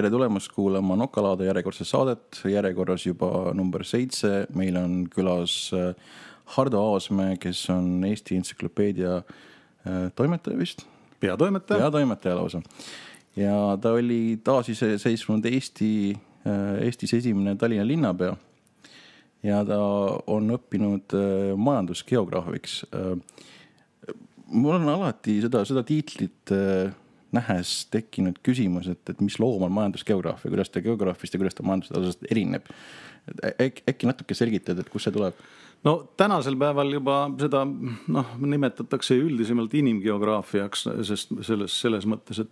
Tere tulemast kuulama Nokalaade järjekordset saadet, järjekorras juba number 7. Meil on külas Hardo Aasmäe, kes on Eesti Entsüklopeedia toimetaja vist? Peatoimetaja lausa. Ja ta oli taasiseseisvunud Eestis esimene Tallinna linnapea ja ta on õppinud majandusgeograafiks. Mul on alati seda tiitlit nähes tekkinud küsimus, et mis loom on majandusgeograafia, kuidas ta geograafist ja kuidas ta majandustasust erineb. Äkki natuke selgitad, et kus see tuleb? No tänasel päeval juba seda nimetatakse üldisemalt inimgeograafiaks, sest selles mõttes,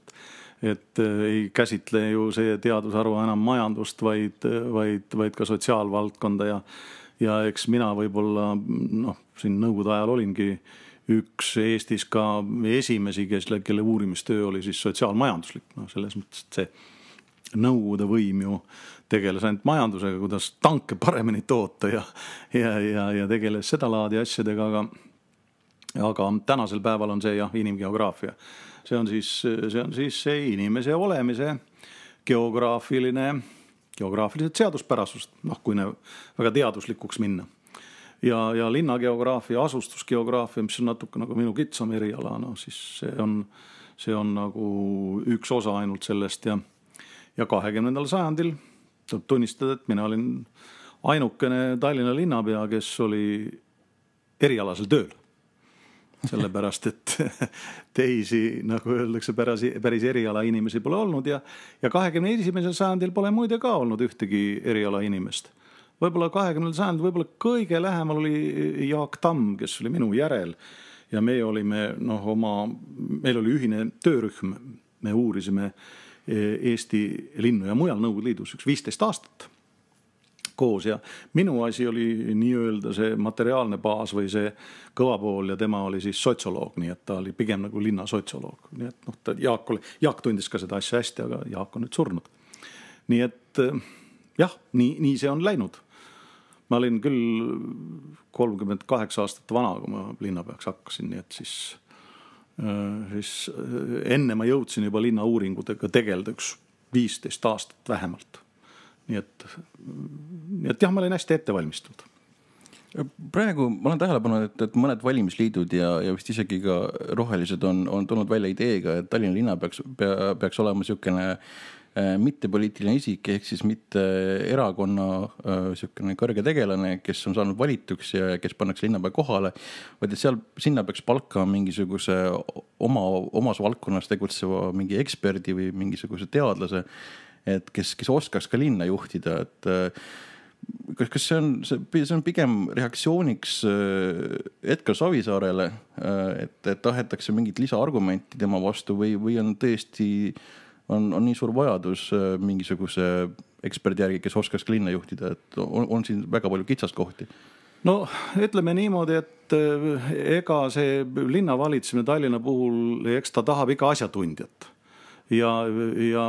et ei käsitle ju see teadusharu enam majandust, vaid ka sotsiaalvaldkonda ja eks mina võib-olla siin nõukogude ajal olingi üks Eestis ka esimesi, kelle uurimistöö oli siis sotsiaalmajanduslik. Selles mõttes, et see nõukogude võim ju tegeles ainult majandusega, kuidas tanke paremini toota ja tegeles seda laadi asjadega, aga tänasel päeval on see inimgeograafia. See on siis see inimese olemise geograafilised seaduspärasust, kui ne väga teaduslikuks minna. Ja linnageograafia, asustusgeograafia, mis on natuke nagu minu kitsam eriala, siis see on nagu üks osa ainult sellest ja 20. sajandil tuleb tunnistada, et mina olin ainukene Tallinna linnapea, kes oli erialasel tööl. Sellepärast, et teisi, nagu öeldakse, päris eriala inimesi pole olnud ja 21. sajandil pole muide ka olnud ühtegi eriala inimest. Võib-olla 20. sajandil võib-olla kõige lähemal oli Jaak Tamm, kes oli minu järel ja meil oli ühine töörühm. Me uurisime Eesti linnu ja mujal Nõukogude Liidus 15 aastat koos ja minu asi oli nii-öelda see materiaalne baas või see kõva pool ja tema oli siis sotsioloog, nii et ta oli pigem nagu linna sotsioloog. Nii et Jaak tundis ka seda asja hästi, aga Jaak on nüüd surnud. Nii et nii see on läinud. Ma olin küll 38 aastat vana, kui ma linnapeaks hakkasin, nii et siis enne ma jõudsin juba linna uuringutega tegelda 15 aastat vähemalt. Nii et ma olin hästi ette valmistunud. Praegu ma olen tähele pannud, et mõned valimisliidud ja vist isegi ka rohelised on tulnud välja ideega, et Tallinna linna peaks olema selline mitte poliitiline isik, ehk siis mitte erakonna kõrge tegelane, kes on saanud valituks ja kes pannakse linnapea kohale, vaid et sinna peaks palka mingisuguse omas valdkonnas tegutseva mingi eksperdi või mingisuguse teadlase, et kes oskaks ka linna juhtida. Kas see on pigem reaktsiooniks Edgar Savisaarele, et tahetakse mingit lisaargumenti tema vastu või on tõesti on nii suur vajadus mingisuguse eksperdi järgi, kes oskaks ka linna juhtida, et on siin väga palju kitsast kohti? No ütleme niimoodi, et ega see linnavalitsemine Tallinna puhul, eks ta tahab ikka asjatundjat. Ja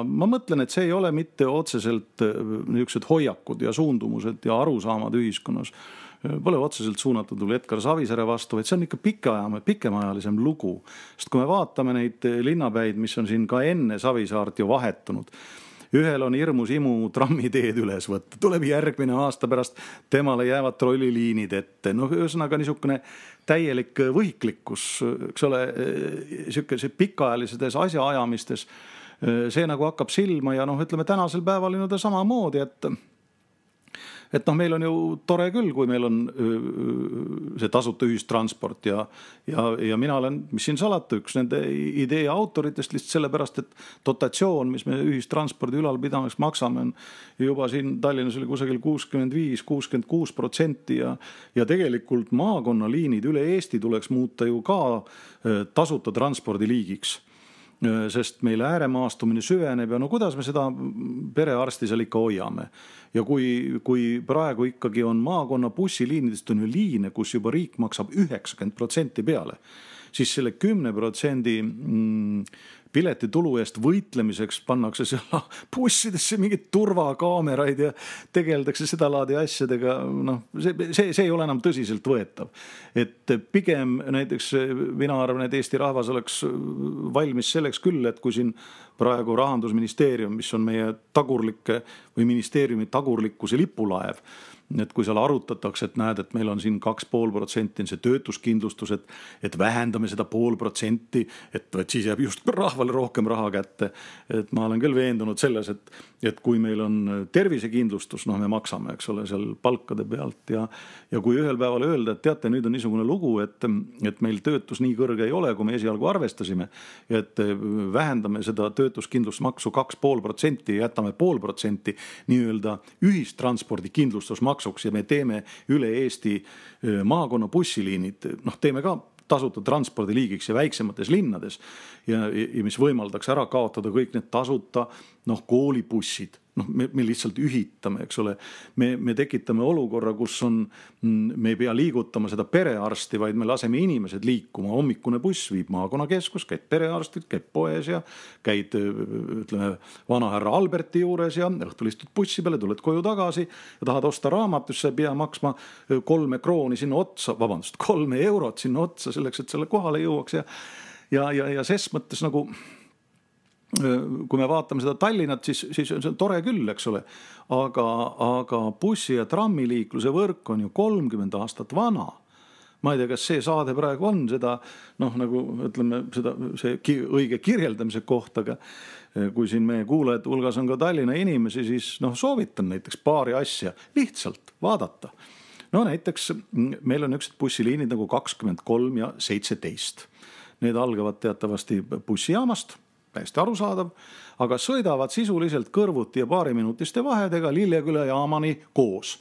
ma mõtlen, et see ei ole mitte otseselt niisugused hoiakud ja suundumused ja arusaamad ühiskonnas. Pole otseselt suunatud Edgar Savisaare vastu, vaid see on ikka pikemaajalisem lugu. Sest kui me vaatame neid linnapäid, mis on siin ka enne Savisaart ju vahetunud, ühel on hirmus imu trammiteed üles võtta, tuleb järgmine aasta pärast, temale jäävad trolliliinid ette. Ühesõnaga niisugune täielik võhiklikkus, eks ole, see pikaajalises asjaajamistes, see nagu hakkab silma ja ütleme tänasel päeval ta samamoodi, et meil on ju tore küll, kui meil on see tasuta ühistransport ja mina olen, mis siin salata, üks nende idee autoritest lihtsalt sellepärast, et dotatsioon, mis me ühistranspordi ülalpidamiseks maksame, on juba siin Tallinnas oli kusagil 65-66% ja tegelikult maakonnaliinid üle Eesti tuleks muuta ju ka tasuta transpordiliigiks. Sest meil ääremaastumine süveneb ja kuidas me seda perearsti seal ikka hoiame. Ja kui praegu ikkagi on maakonna bussiliinidest on ju liine, kus juba riik maksab 90% peale, siis selle 10% piletitulu eest võitlemiseks pannakse seal bussidesse mingid turvakaameraid ja tegeldakse seda laadi asjadega. See ei ole enam tõsiselt võetav. Et pigem näiteks mina arvan, et Eesti rahvas oleks valmis selleks küll, et kui siin praegu Rahandusministeerium, mis on meie tagurlikke või ministeeriumi tagurlikkuse lipulaev. Et kui seal arutatakse, et näed, et meil on siin 2,5% see töötuskindlustus, et vähendame seda 0,5%, et siis jääb just rahvale rohkem raha kätte. Et ma olen küll veendunud selles, et kui meil on tervisekindlustus, me maksame, eks ole, seal palkade pealt ja kui ühel päeval öelda, et teate, nüüd on niisugune lugu, et meil töötus nii kõrge ei ole, kui me esialgu arvestasime, et vähendame seda töötuskindlustusmaksu 2,5% ja jätame 0,5% nii-öelda ühistranspordi kindlustusmaksu ja me teeme üle Eesti maakonna bussiliinid, teeme ka tasuta transpordiliigiks ja väiksemates linnades ja mis võimaldaks ära kaotada kõik need tasuta koolibussid. Me lihtsalt ühitame, eks ole. Me tekitame olukorra, kus me ei pea liigutama seda perearsti, vaid me laseme inimesed liikuma. Hommikune buss viib maakonnakeskus, käid perearstud, käid poes ja käid, ütleme, vanahärra Alberti juures ja õhtul istud bussi peale, tuled koju tagasi ja tahad osta raamatust, sa ei pea maksma 3 krooni sinna otsa, 3 eurot sinna otsa selleks, et selle kohale jõuaks ja ses mõttes kui me vaatame seda Tallinnat, siis on see tore küll, eks ole, aga bussi- ja trammiliikluse võrk on ju 30 aastat vana. Ma ei tea, kas see saade praegu on seda, ütleme, see õige kirjeldamise koht, aga kui siin meie kuulajate hulgas on ka Tallinna inimesi, siis soovitan näiteks paari asja lihtsalt vaadata. Näiteks meil on üks bussiliinid nagu 23 ja 17. Need algavad teatavasti bussijaamast, täiesti arusaadav, aga sõidavad sisuliselt kõrvuti ja paariminutiste vahedega Lilleküla jaamani koos.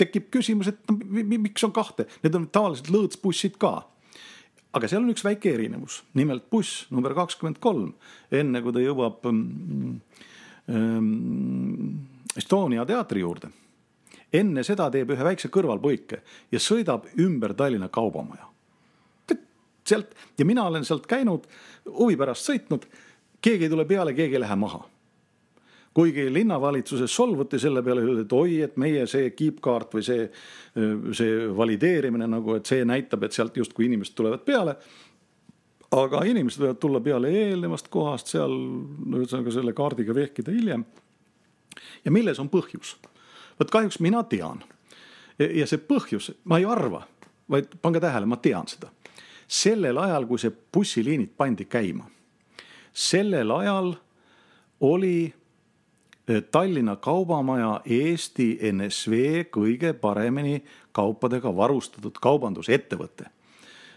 Tekib küsimus, et miks on 2? Need on tavaliselt lõõtsbussid ka. Aga seal on üks väike erinevus. Nimelt buss number 23, enne kui ta jõuab Estonia teatri juurde. Enne seda teeb ühe väikse kõrvalpõike ja sõidab ümber Tallinna Kaubamaja. Ja mina olen sealt käinud, huvi pärast sõitnud, keegi ei tule peale, keegi ei lähe maha. Kuigi linnavalitsuses solvuti selle peale, et oi, et meie see kiipkaart või see valideerimine, et see näitab, et sealt just kui inimesed tulevad peale, aga inimesed võivad tulla peale eelnevast kohast seal selle kaardiga vehkida hiljem. Ja milles on põhjus? Võt kahjuks mina tean. Ja see põhjus, ma ei arva, vaid pange tähele, ma tean seda. Sellel ajal, kui see bussiliinid pandi käima, sellel ajal oli Tallinna Kaubamaja Eesti NSV kõige paremini kaupadega varustatud kaubandusettevõte.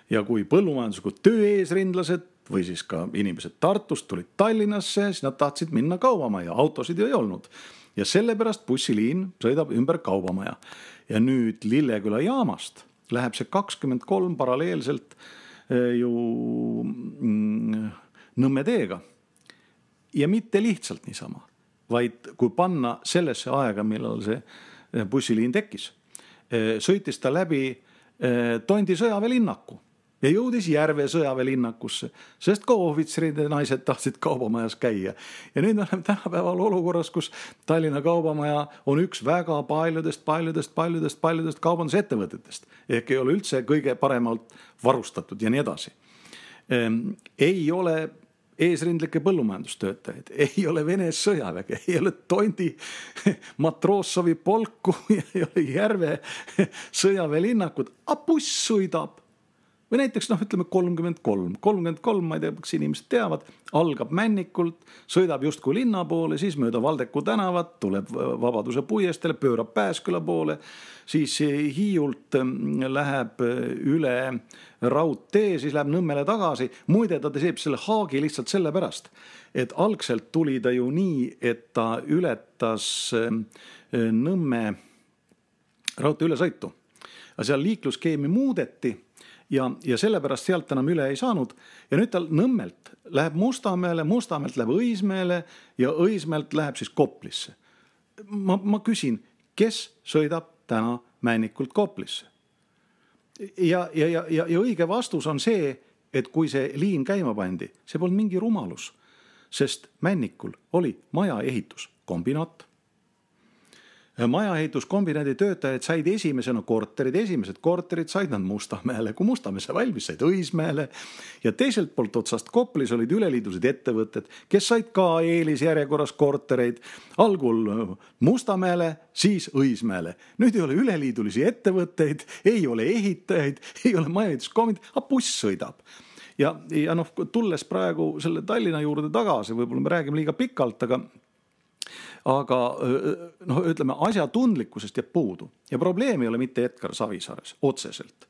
Ja kui põllumajanduslikud tööeesrindlased või siis ka inimesed Tartust tulid Tallinnasse, siis nad tahtsid minna Kaubamaja, autosid ei olnud. Ja sellepärast bussiliin sõidab ümber Kaubamaja. Ja nüüd Lilleküla jaamast läheb see 23 paralleelselt ju Nõmme teega. Ja mitte lihtsalt niisama, vaid kui panna sellesse aega, millal see bussiliin tekkis, sõitis ta läbi Tondi sõjaväelinnaku ja jõudis Järve sõjaväelinnakusse, sest ka ohvitserid ja naised tahtsid Kaubamajas käia. Ja nüüd me oleme tänapäeval olukorras, kus Tallinna Kaubamaja on üks väga paljudest kaubandusettevõtetest. Ehk ei ole üldse kõige paremalt varustatud ja nii edasi. Ei ole eesrindlikke põllumajandustöötajaid, ei ole Vene sõjaväge, ei ole Tondi Matroossovi polku ja ei ole Järve sõjaväelinnakut, a buss sõidab. Või näiteks, ütleme 33, ma ei tea, kas inimesed teavad, algab Männikult, sõidab justkui linna poole, siis mööda Valdeku tänavat, tuleb Vabaduse puiesteele, pöörab Pääsküla poole, siis Hiiult läheb üle raudtee, siis läheb Nõmmele tagasi. Muide, ta teeb selle haagi lihtsalt selle pärast, et algselt tuli ta ju nii, et ta ületas Nõmme raudtee ülesõitu. Ja seal liikluskeemi muudeti ja sellepärast sealt enam üle ei saanud. Ja nüüd tal Nõmmelt läheb Mustamäele, Mustamäelt läheb Õismäele ja Õismäelt läheb siis Koplisse. Ma küsin, kes sõidab täna Männikult Koplisse? Ja õige vastus on see, et kui see liin käima pandi, see polnud mingi rumalus, sest Männikul oli majaehituskombinaat. majaehituskombinaadi töötajad said esimesed korterid said nad Mustamäele, kui Mustamäe valmis, said Õismäele ja teiselt poolt otsast Koplis olid üleliidulised ettevõtted, kes said ka eelisjärjekorras kortereid algul Mustamäele, siis Õismäele. Nüüd ei ole üleliidulisi ettevõtteid, ei ole ehitajaid, ei ole majaehituskombinaadi, aga buss sõidab. Ja noh, tulles praegu selle Tallinna juurde tagasi, võib-olla me räägime liiga pikalt, aga noh, ütleme, asjatundlikkusest jääb puudu. Ja probleem ei ole mitte Edgar Savisaares otseselt,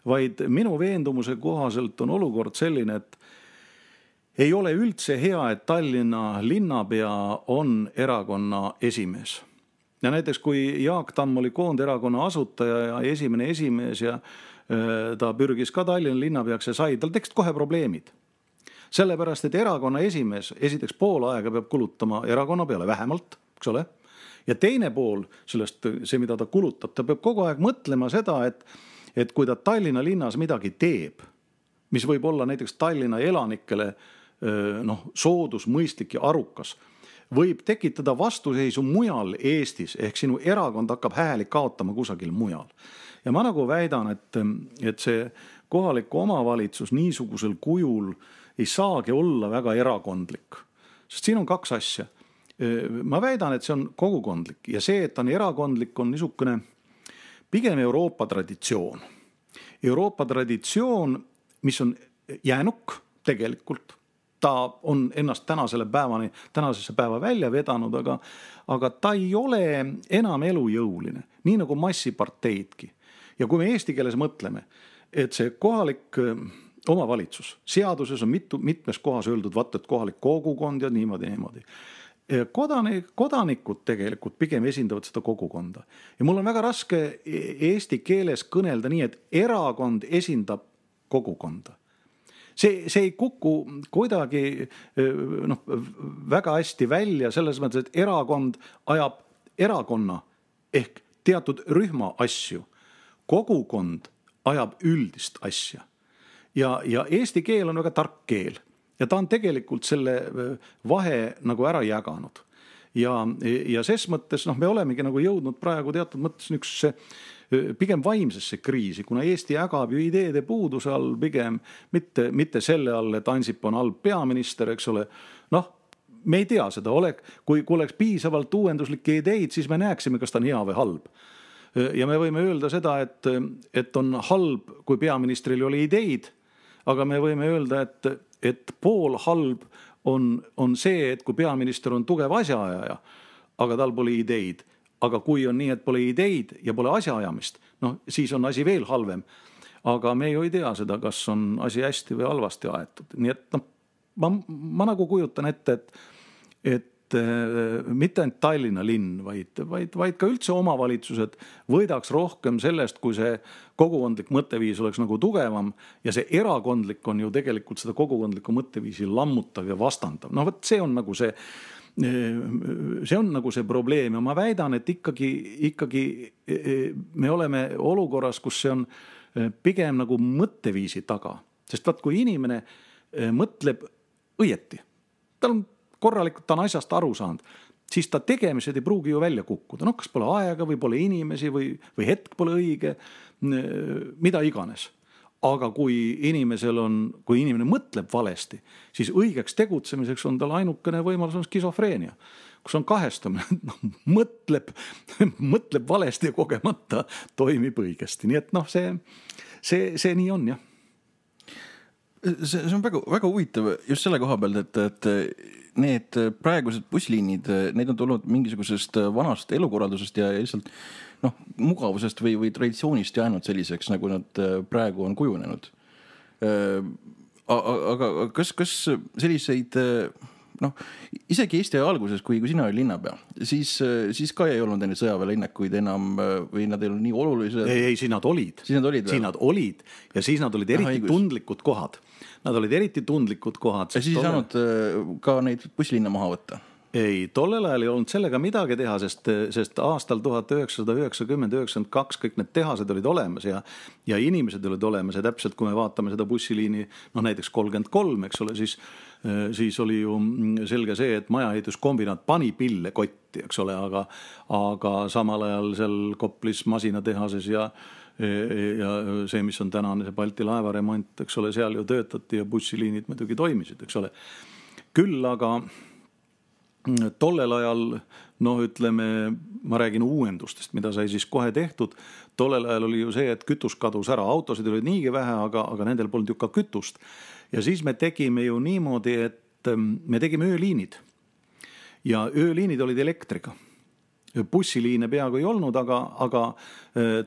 vaid minu veendumuse kohaselt on olukord selline, et ei ole üldse hea, et Tallinna linnapea on erakonna esimees. Ja näiteks kui Jaak Tamm oli Koonderakonna asutaja ja esimene esimees ja ta pürgis ka Tallinna linnapeaks ja sai, tal tekst kohe probleemid. Sellepärast, et erakonna esimees esiteks pool aega peab kulutama erakonna peale vähemalt, eks ole? Ja teine pool sellest, see mida ta kulutab, ta peab kogu aeg mõtlema seda, et kui ta Tallinna linnas midagi teeb, mis võib olla näiteks Tallinna elanikele soodus, mõistlik ja arukas, võib tekitada vastuseisu mujal Eestis, ehk sinu erakond hakkab hääli kaotama kusagil mujal. Ja ma nagu väidan, et see kohaliku omavalitsus niisugusel kujul ei saagi olla väga erakondlik. Sest siin on kaks asja. Ma väidan, et see on kogukondlik ja see, et on erakondlik, on niisugune pigem Euroopa traditsioon. Euroopa traditsioon, mis on jäänuk tegelikult. Ta on ennast tänasesse päeva välja vedanud, aga ta ei ole enam elujõuline, nii nagu massiparteidki. Ja kui me eesti keeles mõtleme, et see kohalik omavalitsus, seaduses on mitmes kohas öeldud, et kohalik kogukond ja niimoodi. Kodanikud tegelikult pigem esindavad seda kogukonda. Ja mul on väga raske eesti keeles kõnelda nii, et erakond esindab kogukonda. See ei kuku kuidagi väga hästi välja selles mõttes, et erakond ajab erakonna ehk teatud rühma asju. Kogukond ajab üldist asja. Ja eesti keel on väga tark keel ja ta on tegelikult selle vahe nagu ära jaganud. Ja ses mõttes me olemegi nagu jõudnud praegu teatud mõttes niisugusesse pigem vaimsesse kriisi, kuna Eesti ägab ju ideede puuduse all pigem, mitte selle all, et Ansip on halb peaminister, eks ole. Me ei tea seda, kui oleks piisavalt uuenduslikke ideid, siis me näeksime, kas ta on hea või halb. Ja me võime öelda seda, et on halb, kui peaministril oli ideid, aga me võime öelda, et pool halb on see, et kui peaminister on tugev asjaajaja, aga tal pole ideid. Aga kui on nii, et pole ideid ja pole asjaajamist, siis on asi veel halvem. Aga me ju ei tea seda, kas on asi hästi või halvasti aetud. Nii et ma nagu kujutan ette, et mitte ainult Tallinna linn, vaid ka üldse omavalitsused võidaks rohkem sellest, kui see kogukondlik mõtteviis oleks nagu tugevam ja see erakondlik on ju tegelikult seda kogukondlikku mõtteviisi lammutav ja vastandav. See on nagu see probleem ja ma väidan, et ikkagi me oleme olukorras, kus see on pigem nagu mõtteviisi taga, sest kui inimene mõtleb õieti, tal on korralikult, ta on asjast aru saanud, siis ta tegemised ei pruugi ju välja kukkuda. Kas pole aega või pole inimesi või hetk pole õige, mida iganes. Aga kui inimene mõtleb valesti, siis õigeks tegutsemiseks on tal ainukene võimalus on skisofreenia, kus on kahestumine, mõtleb valesti ja kogemata toimib õigesti. Nii et see nii on, jah. See on väga, väga huvitav just selle koha pealt, et need praegused bussliinid, need on tulnud mingisugusest vanast elukorraldusest ja lihtsalt mugavusest või traditsioonist jäänud selliseks, nagu nad praegu on kujunenud. Aga kas selliseid, isegi Eesti alguses, kui sina oli linnapea, siis ka ei olnud neid sõjaväelinnakuid enam või nad ei olnud nii olulised? Ei, siis nad olid. Siis nad olid ja siis nad olid eriti tundlikud kohad. Nad olid eriti tundlikud kohad. Ja siis ei saanud ka neid busslinna maha võtta? Ei, tollel ajal ei olnud sellega midagi teha, sest aastal 1990-92 kõik need tehased olid olemas ja inimesed olid olemas ja täpselt kui me vaatame seda bussiliini, näiteks 33, eks ole, siis oli ju selge see, et majaehituskombinaat pani pille kotti, eks ole, aga samal ajal seal Koplis masinatehases ja see, mis on tänane see Balti laevaremont, eks ole, seal ju töötati ja bussiliinid muidugi toimisid, eks ole. Küll aga tollel ajal, ütleme, ma räägin uuendustest, mida sai siis kohe tehtud. Tollel ajal oli ju see, et kütus kadus ära, autosid oli niigi vähe, aga nendel polnud ju ka kütust. Ja siis me tegime ju niimoodi, et me tegime ööliinid. Ja ööliinid olid elektriga. Bussiliine peaaegu ei olnud, aga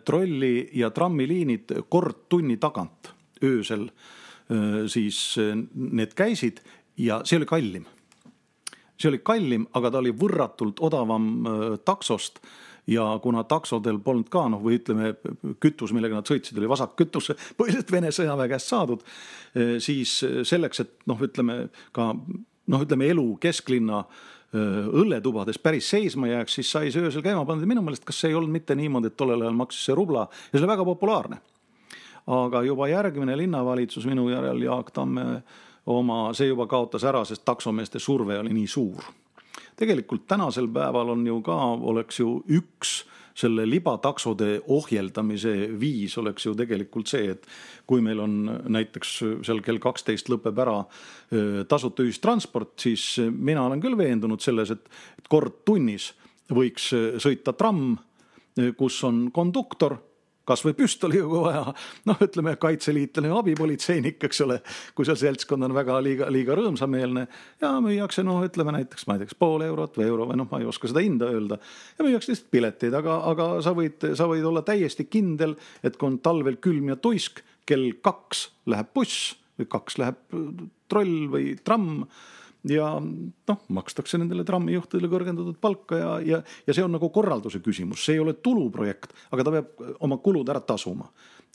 trolli- ja trammiliinid kord tunni tagant öösel siis need käisid ja see oli kallim. See oli kallim, aga ta oli võrratult odavam taksost ja kuna taksodel polnud ka, või ütleme, kütus, millega nad sõitsid, oli vasak kütus, põhiliselt Vene sõjaväe käest saadud, siis selleks, et ütleme, elu kesklinna õlletubades päris seisma jääks, siis sai see öösel käima pandud. Minu meelest, kas see ei olnud mitte niimoodi, et tollel ajal maksis see rubla ja see oli väga populaarne. Aga juba järgmine linnavalitsus minu järel Jaak Tamme see juba kaotas ära, sest taksomeeste surve oli nii suur. Tegelikult tänasel päeval oleks ju üks selle libataksode ohjeldamise viis oleks ju tegelikult see, et kui meil on näiteks seal kell 12 lõpeb ära tasuta ühistransport, siis mina olen küll veendunud selles, et kord tunnis võiks sõita tramm, kus on konduktor, kas või püstoliga vaja, ütleme kaitseliitlane ja abipolitseinik, eks ole, kui seal seltskond on väga liiga rõõmsameelne ja müüakse, ütleme näiteks, ma ei tea, pool eurot või euro või ma ei oska seda hinda öelda ja müüakse lihtsalt pileteid, aga sa võid olla täiesti kindel, et kui on talvel külm ja tuisk, kell 2 läheb buss või 2 läheb troll või tramm ja makstakse nendele trammijuhtidele kõrgendatud palka ja see on nagu korralduse küsimus, see ei ole tuluprojekt, aga ta peab oma kulud ära tasuma.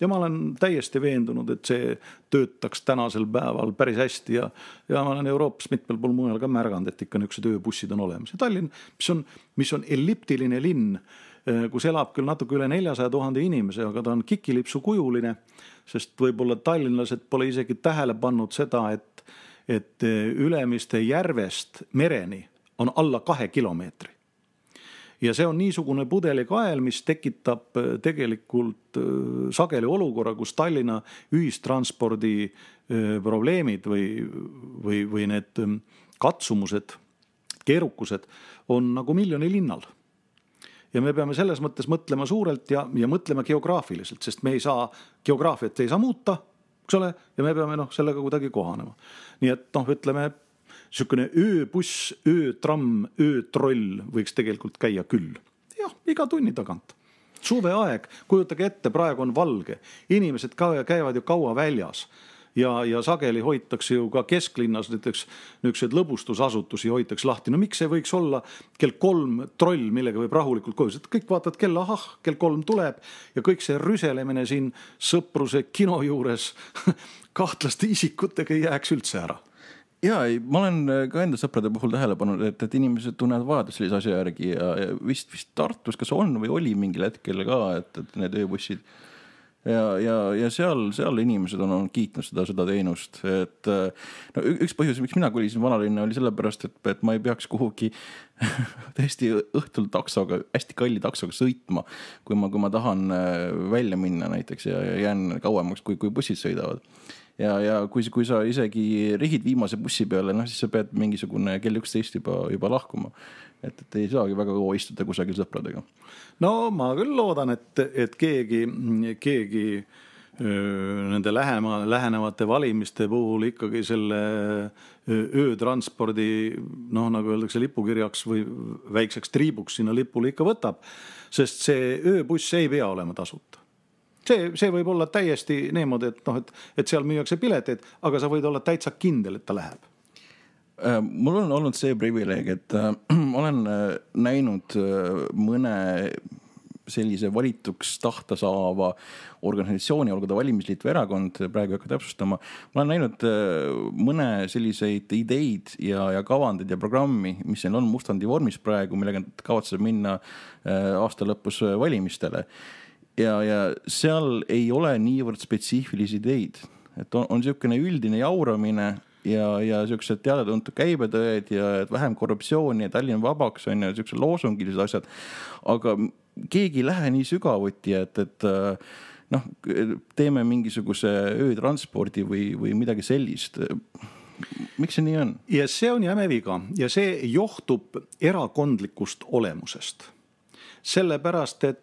Ja ma olen täiesti veendunud, et see töötaks tänasel päeval päris hästi ja ma olen Euroopas mitmel pool mujal ka märganud, et ikka niisugused ööbussid on olemas. Ja Tallinn, mis on elliptiline linn, kus elab küll natuke üle 400 000 inimese, aga ta on kikilipsu kujuline, sest võib-olla tallinlased pole isegi tähele pannud seda, et Ülemiste järvest mereni on alla 2 kilomeetri. Ja see on niisugune pudelikael, mis tekitab tegelikult sageli olukorra, kus Tallinna ühistranspordi probleemid või need katsumused, keerukused on nagu miljoni linnal. Ja me peame selles mõttes mõtlema suurelt ja mõtlema geograafiliselt, sest me ei saa, geograafiat ei saa muuta, eks ole, ja me peame sellega kuidagi kohanema. Nii et ütleme, niisugune ööbuss, öötramm, öötroll võiks tegelikult käia küll. Jah, iga tunni tagant. Suveaeg, kujutage ette, praegu on valge. Inimesed käivad ju kaua väljas ja sageli hoitakse ju ka kesklinnas näiteks niisugused lõbustusasutusi hoitakse lahti. Miks see võiks olla kell 3 troll, millega võib rahulikult koos? Kõik vaatavad kella, kell 3 tuleb ja kõik see rüselemine siin Sõpruse kino juures kahtlaste isikutega ei jääks üldse ära. Ja ma olen ka enda sõprade puhul tähele pannud, et inimesed tunnevad vajadust sellise asja järgi ja vist Tartus kas on või oli mingil hetkel ka, et need ööbussid ja seal inimesed on kiitnud seda teenust, et üks põhjus, miks mina kolisin vanalinna oli sellepärast, et ma ei peaks kuhugi tõesti õhtul taksoga, hästi kalli taksoga sõitma, kui ma tahan välja minna näiteks ja jään kauemaks, kui bussid sõidavad. Ja kui sa isegi rihid viimase bussi peale, siis sa pead mingisugune kell 11 juba lahkuma. Et ei saagi väga kaua istuda kusagil sõpradega. No ma küll loodan, et keegi nende lähenevate valimiste puhul ikkagi selle öötranspordi, nagu öeldakse, lipukirjaks või väikseks triibuks sinna lipule ikka võtab, sest see ööbuss ei pea olema tasuta. See võib olla täiesti niimoodi, et seal müüakse pileteid, aga sa võid olla täitsa kindel, et ta läheb. Mul on olnud see privileeg, et olen näinud mõne sellise valituks tahta saava organisatsiooni, olgu ta valimisliit või erakond, praegu ei hakka täpsustama. Ma olen näinud mõne selliseid ideid ja kavandid ja programmi, mis neil on mustandi vormis praegu, millega kavatseb minna aasta lõpus valimistele. Ja seal ei ole niivõrd spetsiifilisi ideid, et on niisugune üldine jauramine ja sellised teada-tuntud käibetõed ja vähem korruptsiooni ja Tallinn vabaks on ja sellised loosungilised asjad. Aga keegi ei lähe nii sügavuti, et noh, teeme mingisuguse öötranspordi või midagi sellist. Miks see nii on? Ja see on jäme viga ja see johtub erakondlikust olemusest. Sellepärast, et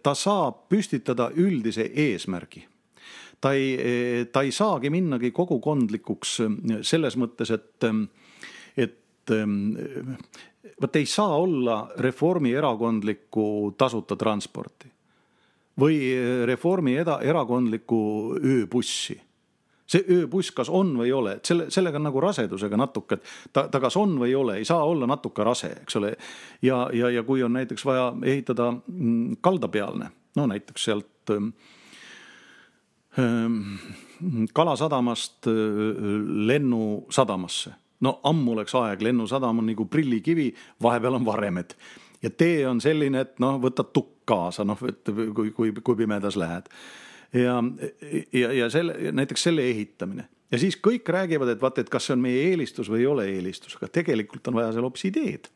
ta saab püstitada üldise eesmärgi. Ta ei saagi minnagi kogukondlikuks selles mõttes, et ei saa olla reformi erakondlikku tasuta transporti või reformi erakondlikku ööbussi. See ööbuss kas on või ei ole, et sellega on nagu rasedusega natuke, et ta kas on või ei ole, ei saa olla natuke rase, eks ole. Ja kui on näiteks vaja ehitada kaldapealne, no näiteks sealt Kalasadamast lennusadamasse. No ammu oleks aeg, lennusadam on nagu prillikivi, vahepeal on varemed. Ja tee on selline, et võtta tukk kaasa, kui pimedas lähed. Ja näiteks selle ehitamine. Ja siis kõik räägivad, et kas see on meie eelistus või ei ole eelistus, aga tegelikult on vaja seal hoopis ideed.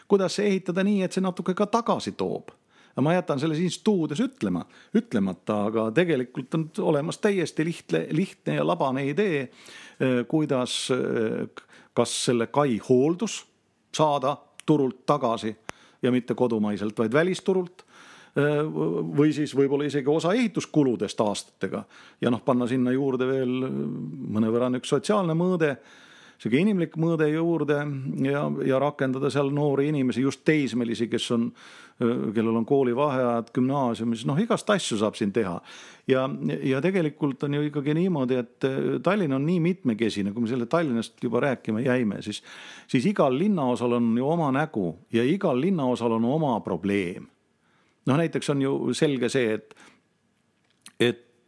Kuidas see ehitada nii, et see natuke ka tagasi toob? Ma jätan selle siin stuudios ütlemata, aga tegelikult on olemas täiesti lihtne ja labane idee, kuidas kas selle kai hooldus saada turult tagasi ja mitte kodumaiselt, vaid välisturult, või siis võib-olla isegi osa ehituskuludest aastatega ja panna sinna juurde veel mõnevõrra üks sotsiaalne mõõde, selline inimlik mõõde juurde ja rakendada seal noori inimesi, just teismelisi, kellel on koolivaheajad, gümnaasiumis, igast asju saab siin teha. Ja tegelikult on ju ikkagi niimoodi, et Tallinn on nii mitmekesine, kui me selle Tallinnast juba rääkima jäime, siis igal linnaosal on ju oma nägu ja igal linnaosal on oma probleem. Näiteks on ju selge see, et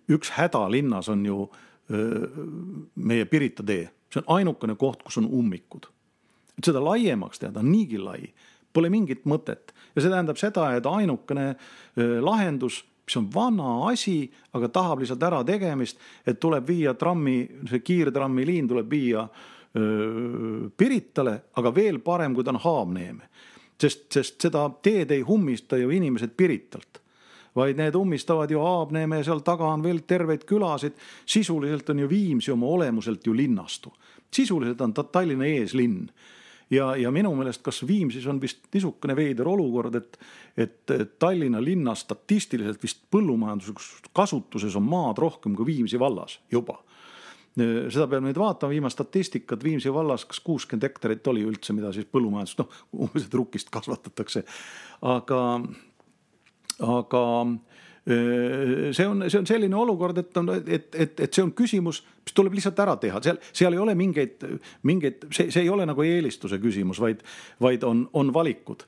üks häda linnas on ju meie Pirita tee. See on ainukene koht, kus on ummikud. Et seda laiemaks teha, ta on niigi lai. Pole mingit mõtet. Ja see tähendab seda, et ainukene lahendus, mis on vana asi, aga tahab lihtsalt ära tegemist, et tuleb viia see kiirtrammi liin tuleb viia Piritale, aga veel parem, kui ta on Haabneeme. Sest seda teed ei hummista ju inimesed Piritalt. Vaid need ummistavad ju Haabneeme ja seal taga on veel terveid külasid. Sisuliselt on ju Viimsi oma olemuselt ju linnastu. Sisuliselt on ta Tallinna eeslinn. Ja minu meelest kas Viimsis on vist niisugune veider olukord, et Tallinna linna statistiliselt vist põllumajanduslikus kasutuses on maad rohkem kui Viimsi vallas juba. Seda peab nüüd vaatama viimast statistikat Viimsi vallas, kas 60 hektarit oli üldse, mida siis põllumajandus, umbes rukist kasvatatakse. Aga see on selline olukord, et see on küsimus, mis tuleb lihtsalt ära teha. Seal ei ole mingeid, see ei ole nagu eelistuse küsimus, vaid on valikud.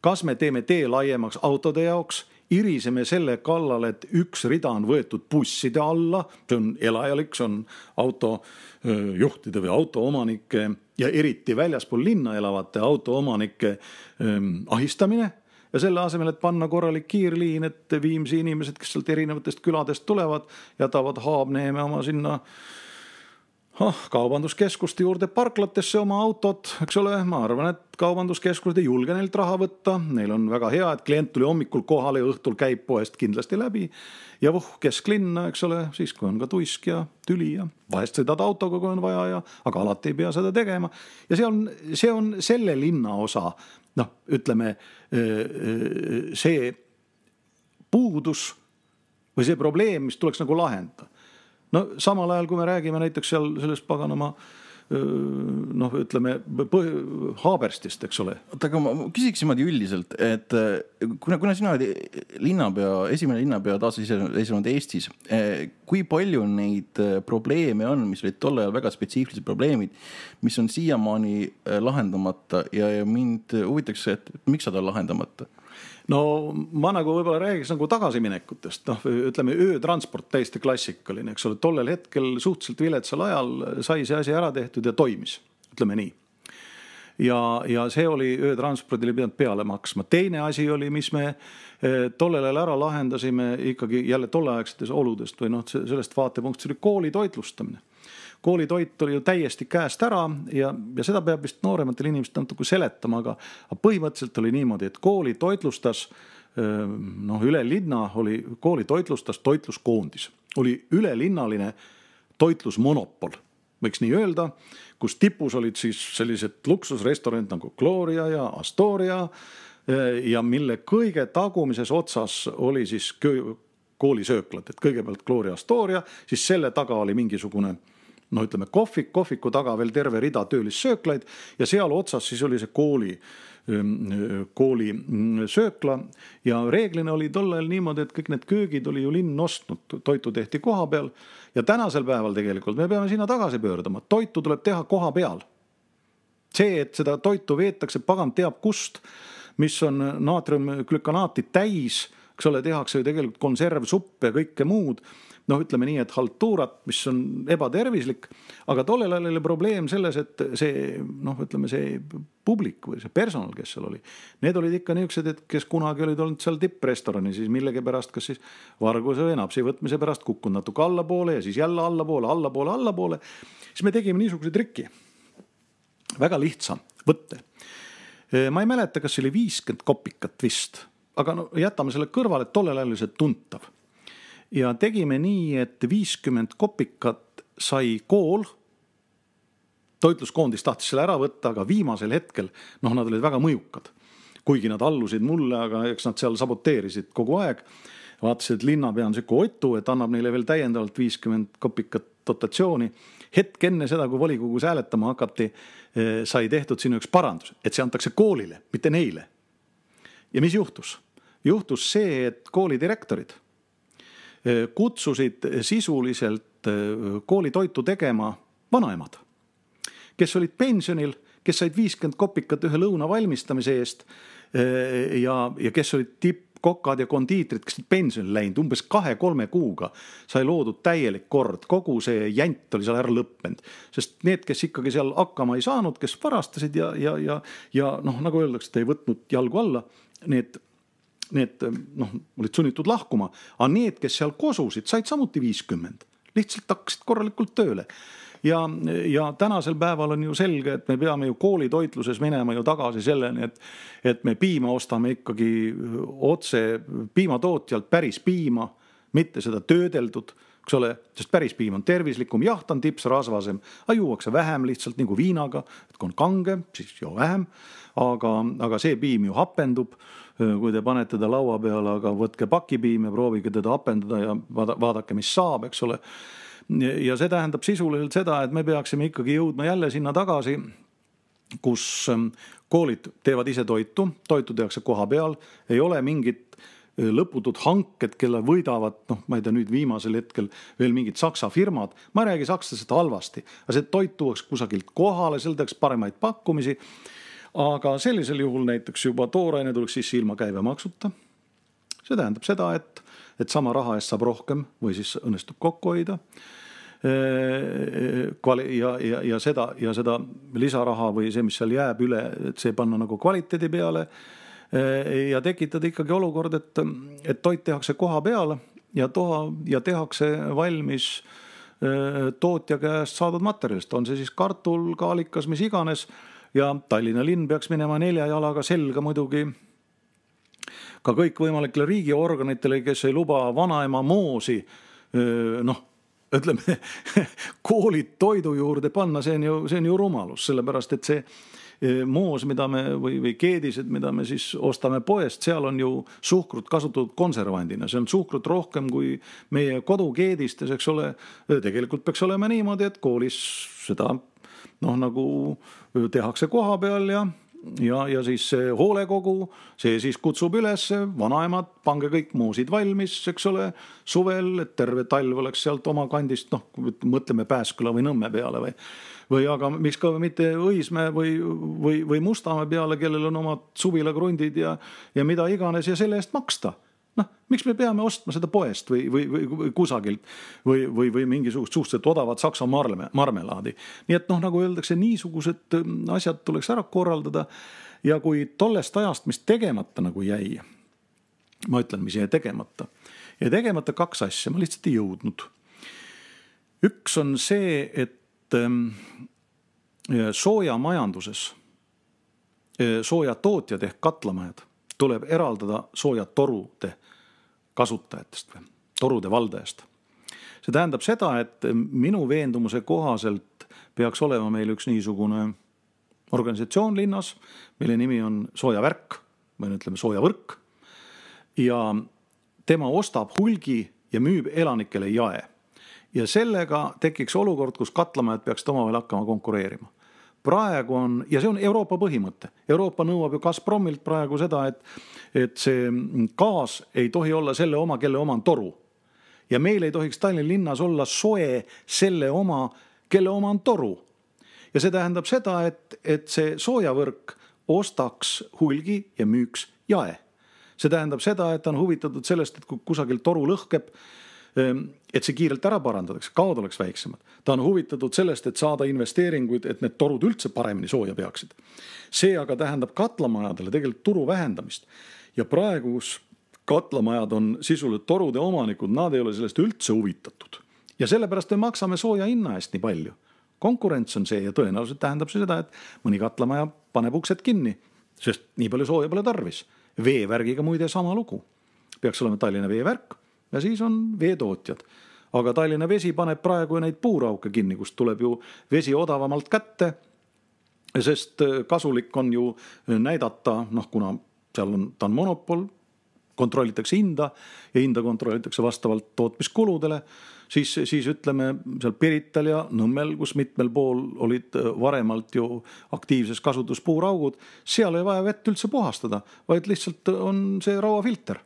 Kas me teeme tee laiemaks autode jaoks, iriseme selle kallal, et üks rida on võetud busside alla, see on elajalik, see on autojuhtide või autoomanike ja eriti väljaspool linna elavate autoomanike ahistamine. Ja selle asemel, et panna korralik kiirliin, et Viimsi inimesed, kes sealt erinevatest küladest tulevad, jätavad Haabneeme oma sinna kaubanduskeskuste juurde parklatesse oma autot, eks ole, ma arvan, et kaubanduskeskused ei julge neilt raha võtta, neil on väga hea, et klient tuli hommikul kohale ja õhtul käib poest kindlasti läbi ja kesklinna, eks ole, siis kui on ka tuisk ja tüli ja vahest sõidad autoga, kui on vaja, aga alati ei pea seda tegema ja see on selle linna osa, ütleme, see puudus või see probleem, mis tuleks nagu lahendada. Samal ajal, kui me räägime näiteks seal sellest paganama noh, ütleme Haaberstist, eks ole. Aga ma küsiks niimoodi üldiselt, et kuna sina oled esimene linnapea taasiseseisvunud Eestis, kui palju neid probleeme on, mis olid tol ajal väga spetsiifilised probleemid, mis on siiamaani lahendamata ja mind huvitaks, et miks seda on lahendamata? No ma nagu võib-olla räägiks nagu tagasiminekutest, noh, ütleme öötransport täiesti klassikaline, eks ole, tollel hetkel suhteliselt viletsal ajal sai see asi ära tehtud ja toimis, ütleme nii. Ja see oli öötranspordile pidanud peale maksma. Teine asi oli, mis me tollel ajal ära lahendasime ikkagi jälle tolleaegsetes oludest või noh, sellest vaatepunktist oli kooli toitlustamine. Koolitoit oli ju täiesti käest ära ja seda peab vist noorematel inimestel natuke seletama, aga põhimõtteliselt oli niimoodi, et kooli toitlustas, noh, üle linna oli kooli toitlustas toitluskoondis. Oli ülelinnaline toitlusmonopol, võiks nii öelda, kus tipus olid siis sellised luksusrestoranid nagu Gloria ja Astoria ja mille kõige tagumises otsas oli siis koolisööklad, et kõigepealt Gloria Astoria, siis selle taga oli mingisugune no ütleme kohviku taga veel terve rida töölissööklaid ja seal otsas siis oli see kooli söökla ja reeglina oli tollel niimoodi, et kõik need köögid oli ju linn ostnud, toitu tehti koha peal ja tänasel päeval tegelikult me peame sinna tagasi pöördama, toitu tuleb teha koha peal. See, et seda toitu veetakse pagan teab kust, mis on naatriumglükanaati täis, eks ole, tehakse ju tegelikult konservsuppe ja kõike muud, noh, ütleme nii, et haltuurat, mis on ebatervislik, aga tollel ajal oli probleem selles, et see, noh, ütleme see publik või see personal, kes seal oli, need olid ikka niisugused, et kes kunagi olid olnud seal tipprestorani, siis millegi pärast, kas siis varguse või napsi võtmise pärast kukkunud natuke allapoole ja siis jälle allapoole, siis me tegime niisuguse trikki. Väga lihtsa võtte. Ma ei mäleta, kas see oli 50 kopikat vist, aga no, jätame selle kõrvale, et tollel ajal oli see tuntav. Ja tegime nii, et 50 kopikat sai kool, toitluskoondis tahtis selle ära võtta, aga viimasel hetkel, noh, nad olid väga mõjukad. Kuigi nad allusid mulle, aga eks nad seal saboteerisid kogu aeg. Vaatasid, et linnapea on siuke otu, et annab neile veel täiendavalt 50 kopikat dotatsiooni. Hetk enne seda, kui volikogus hääletama hakati, sai tehtud siin üks parandus, et see antakse koolile, mitte neile. Ja mis juhtus? Juhtus see, et kooli direktorid kutsusid sisuliselt koolitoitu tegema vanaemad, kes olid pensionil, kes said 50 kopikat ühe lõuna valmistamise eest ja kes olid tippkokkad ja kondiitrid, kes pensionil läinud umbes 2-3 kuuga sai loodud täielik kord, kogu see jant oli seal ära lõppenud, sest need, kes ikkagi seal hakkama ei saanud, kes varastasid ja noh, nagu öeldakse, et ei võtnud jalgu alla, need noh, olid sunnitud lahkuma, aga need, kes seal kosusid, said samuti 50. Lihtsalt hakkasid korralikult tööle. Ja tänasel päeval on ju selge, et me peame ju koolitoitluses minema ju tagasi selleni, et me piima ostame ikkagi otse piimatootjalt päris piima, mitte seda töödeldud, eks ole, sest päris piim on tervislikum, jah, ta on tipsrasvasem, aga juuakse vähem lihtsalt nagu viinaga, et kui on kange, siis ju vähem, aga see piim ju hapendub, kui te panete teda laua peale, aga võtke pakipiim ja proovige teda hapendada ja vaadake, mis saab, eks ole. Ja see tähendab sisuliselt seda, et me peaksime ikkagi jõudma jälle sinna tagasi, kus koolid teevad ise toitu tehakse koha peal, ei ole mingit lõputud hanked, kelle võidavad, noh, ma ei tea nüüd viimasel hetkel veel mingid saksa firmad, ma ei räägi sakslased halvasti, aga see toit tuuaks kusagilt kohale, seal tehakse paremaid pakkumisi, aga sellisel juhul näiteks juba tooraine tuleks sisse ilma käibemaksuta. See tähendab seda, et sama raha eest saab rohkem või siis õnnestub kokku hoida ja seda lisaraha või see, mis seal jääb üle, et see panna nagu kvaliteedi peale ja tekitada ikkagi olukord, et toit tehakse koha peal ja tehakse valmis tootja käest saadud materjalist, on see siis kartul, kaalikas, mis iganes. Ja Tallinna linn peaks minema 4 jalaga selga muidugi ka kõikvõimalikele riigiorganitele, kes ei luba vanaema moosi, noh, ütleme, koolid toidu juurde panna, see on ju rumalus, sellepärast, et see moos, mida me, või keedised, mida me siis ostame poest, seal on ju suhkrut kasutatud konservandina, see on suhkrut rohkem kui meie kodukeedistes, eks ole, tegelikult peaks olema niimoodi, et koolis seda noh nagu tehakse koha peal ja siis see hoolekogu, see siis kutsub üles vanaemad, pange kõik moosid valmis, eks ole, suvel, et terve talv oleks sealt oma kandist, noh, mõtleme Pääsküla või Nõmme peale või aga miks ka mitte Õismäe või Mustamäe peale, kellel on omad suvilagrundid ja mida iganes ja selle eest maksta. Noh, miks me peame ostma seda poest või kusagilt või mingisugust suhteliselt odavat saksa marmelaadi. Nii et noh, nagu öeldakse, niisugused asjad tuleks ära korraldada ja kui tollest ajast, mis tegemata nagu jäi, ma ütlen, mis jäi tegemata. Ja tegemata 2 asja, ma lihtsalt ei jõudnud. Üks on see, et soojamajanduses soojatootjad ehk katlamajad tuleb eraldada soojatorude kasutajatest või torude valdajast. See tähendab seda, et minu veendumuse kohaselt peaks olema meil üks niisugune organisatsioon linnas, mille nimi on soojavärk või ütleme soojavõrk ja tema ostab hulgi ja müüb elanikele jae. Ja sellega tekiks olukord, kus katlamajad peaksid omavahel hakkama konkureerima. Praegu on, ja see on Euroopa põhimõte. Euroopa nõuab ju Gazpromilt praegu seda, et see gaas ei tohi olla selle oma, kelle oma on toru. Ja meil ei tohiks Tallinna linnas olla soe selle oma, kelle oma on toru. Ja see tähendab seda, et see soojavõrk ostaks hulgi ja müüks jae. See tähendab seda, et on huvitatud sellest, et kui kusagil toru lõhkeb, et see kiirelt ära parandatakse, kaod oleks väiksemad. Ta on huvitatud sellest, et saada investeeringuid, et need torud üldse paremini sooja peaksid. See aga tähendab katlamajadele tegelikult turu vähendamist. Ja praegu, kus katlamajad on sisuliselt torude omanikud, nad ei ole sellest üldse huvitatud. Ja sellepärast me maksame sooja hinna eest nii palju. Konkurents on see ja tõenäoliselt tähendab see seda, et mõni katlamaja paneb uksed kinni, sest nii palju sooja pole tarvis. Veevärgiga muide sama lugu. Peaks olema Tallinna veevärk. Ja siis on veetootjad. Aga Tallinna Vesi paneb praegu neid puurauke kinni, kust tuleb ju vesi odavamalt kätte, sest kasulik on ju näidata, noh, kuna seal ta on monopol, kontrollitakse hinda ja hinda kontrollitakse vastavalt tootmiskuludele, siis ütleme seal Pirital ja Nõmmel, kus mitmel pool olid varemalt ju aktiivses kasutus puuraugud, seal ei vaja vett üldse puhastada, vaid lihtsalt on see rauafilter.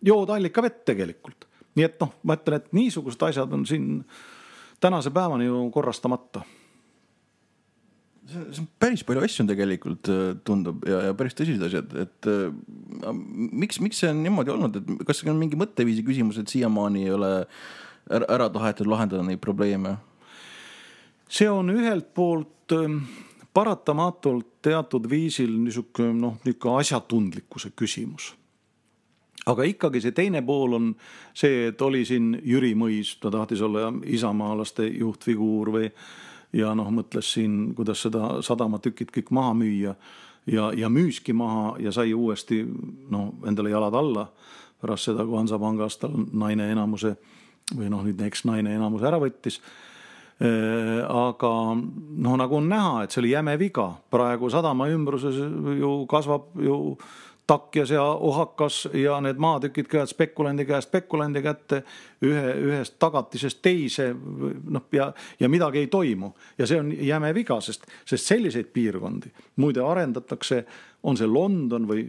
Joodallika vett tegelikult. Nii et noh, ma ütlen, et niisugused asjad on siin tänase päevani ju korrastamata. See on päris palju asju tegelikult tundub ja päris tõsised asjad, et miks see on niimoodi olnud, et kas on mingi mõtteviisi küsimus, et siiamaani ei ole ära tahetud lahendada neid probleeme? See on ühelt poolt paratamatult teatud viisil niisugune asjatundlikkuse küsimus. Aga ikkagi see teine pool on see, et oli siin Jüri Mõis, ta tahtis olla isamaalaste juhtfiguur ja mõtles siin, kuidas seda sadamatükid kõik maha müüa ja müüski maha ja sai uuesti endale jalad alla pärast seda, kui Hansapangast tal naine enamuse või nüüd eks-naine enamuse ära võttis. Aga nagu on näha, et see oli jäme viga. Praegu sadama ümbruses ju kasvab ju takjas ja ohakas ja need maatükid käivad spekulandi käest spekulandi kätte ühest tagatisest teise ja midagi ei toimu. Ja see on jäme viga, sest selliseid piirkondi muide arendatakse, on see London või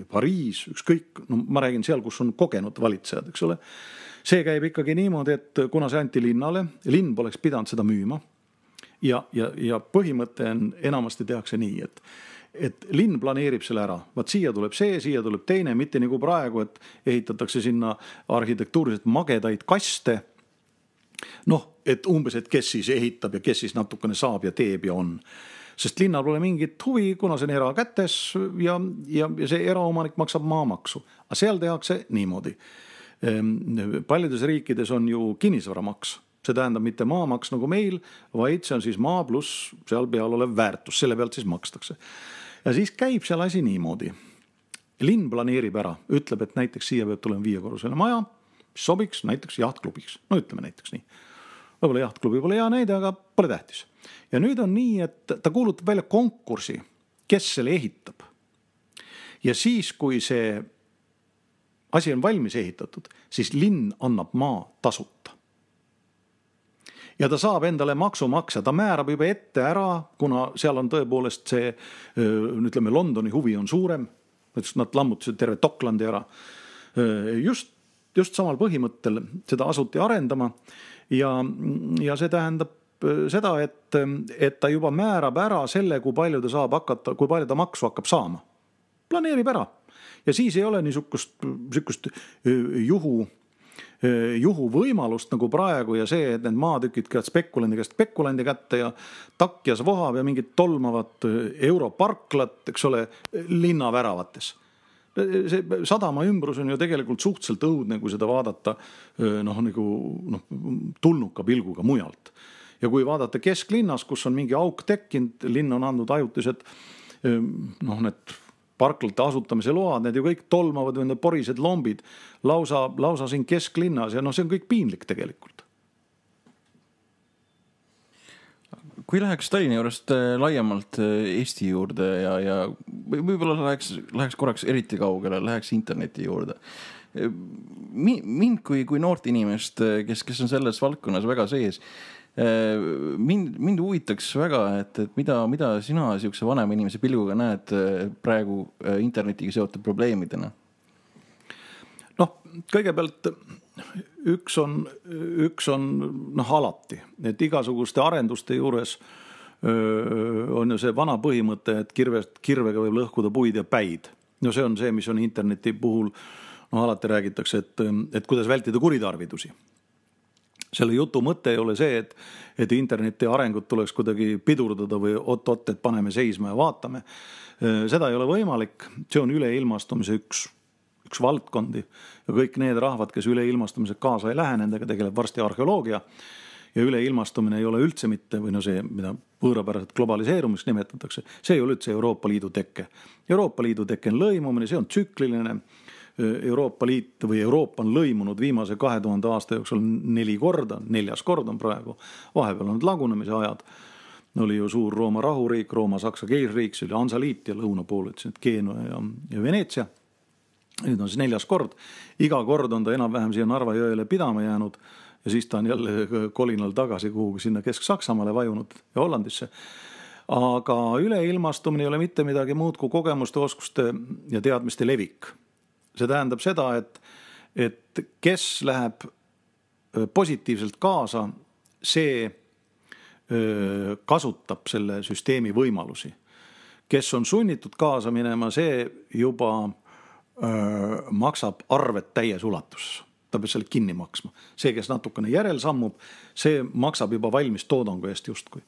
Pariis, ükskõik, ma räägin seal, kus on kogenud valitsejad, eks ole. See käib ikkagi niimoodi, et kuna see anti linnale, linn poleks pidanud seda müüma ja põhimõte on enamasti tehakse nii, et linn planeerib selle ära. Vaat siia tuleb see, siia tuleb teine, mitte nagu praegu, et ehitatakse sinna arhitektuuriliselt magedaid kaste. Et umbes, et kes siis ehitab ja kes siis natukene saab ja teeb ja on. Sest linnal pole mingit huvi, kuna see on erakätes ja see eraomanik maksab maamaksu. Aga seal tehakse niimoodi. Paljudes riikides on ju kinnisvaramaks. See tähendab mitte maamaks nagu meil, vaid see on siis maa pluss seal peal olev väärtus, selle pealt siis makstakse. Ja siis käib seal asi niimoodi. Linn planeerib ära, ütleb, et näiteks siia peab tulema 5-korruseline maja, mis sobiks näiteks jahtklubiks. Ütleme näiteks nii. Võib-olla jahtklubi pole hea näide, aga pole tähtis. Ja nüüd on nii, et ta kuulutab välja konkursi, kes selle ehitab. Ja siis, kui see asi on valmis ehitatud, siis linn annab maa tasuta. ja ta saab endale maksumaksja, ta määrab juba ette ära, kuna seal on tõepoolest see, ütleme, Londoni huvi on suurem, nad lammutasid terve Docklandi ära. Just samal põhimõttel seda asuti arendama ja see tähendab seda, et ta juba määrab ära selle, kui palju ta maksu hakkab saama. Planeerib ära. Ja siis ei ole niisugust juhu võimalust nagu praegu ja see, et need maatükid käivad spekulandi kätte ja takjas vohab ja mingid tolmavad europarklat, eks ole, linna väravates. See sadama ümbrus on ju tegelikult suhteliselt õudne, kui seda vaadata tulnuka pilguga mujalt. Ja kui vaadata kesklinnas, kus on mingi auk tekkinud, linn on andnud ajutised need parklate asutamise load, need ju kõik tolmavad või need porised lombid lausa siin kesklinnas ja see on kõik piinlik tegelikult. Kui läheks Tallinna juurest laiemalt Eesti juurde ja võib-olla läheks korraks eriti kaugele, läheks interneti juurde. Mind kui noort inimest, kes on selles valdkonnas väga sees, mind huvitaks väga, et mida sina siukse vanema inimese pilguga näed praegu internetiga seotud probleemidena? Kõigepealt üks on alati, et igasuguste arenduste juures on ju see vana põhimõte, et kirvega võib lõhkuda puid ja päid. See on see, mis on interneti puhul, alati räägitakse, et kuidas vältida kuritarvidusi. Selle jutu mõte ei ole see, et interneti arengut tuleks kuidagi pidurdada või oot, et paneme seisma ja vaatame. Seda ei ole võimalik, see on üleilmastumise üks valdkondi ja kõik need rahvad, kes üleilmastumise kaasa ei lähe, nendega tegeleb varsti arheoloogia ja üleilmastumine ei ole üldse mitte, või see, mida võõrapäraselt globaliseerumiseks nimetatakse, see ei ole üldse Euroopa Liidu tekke. Euroopa Liidu tekke on lõimumine, see on tsükliline. Euroopa Liit või Euroopa on lõimunud viimase 2000 aasta jooksul 4 korda, 4. kord on praegu, vahepeal on lagunemise ajad. Oli ju suur Rooma rahuriik, Rooma-Saksa keisriik, see oli Hansaliit ja lõuna pool, Genua ja Veneetsia. Nüüd on see 4. kord. Iga kord on ta enam-vähem siia Narva jõele pidama jäänud ja siis ta on jälle kolinal tagasi kuhugi sinna Kesk-Saksamaale vajunud ja Hollandisse. Aga üleilmastumine ei ole mitte midagi muud kui kogemuste, oskuste ja teadmiste levik. See tähendab seda, et kes läheb positiivselt kaasa, see kasutab selle süsteemi võimalusi. Kes on sunnitud kaasa minema, see juba maksab arvet täies ulatuses. Ta peab selle kinni maksma. See, kes natukene järel sammub, see maksab juba valmis toodangu eest justkui.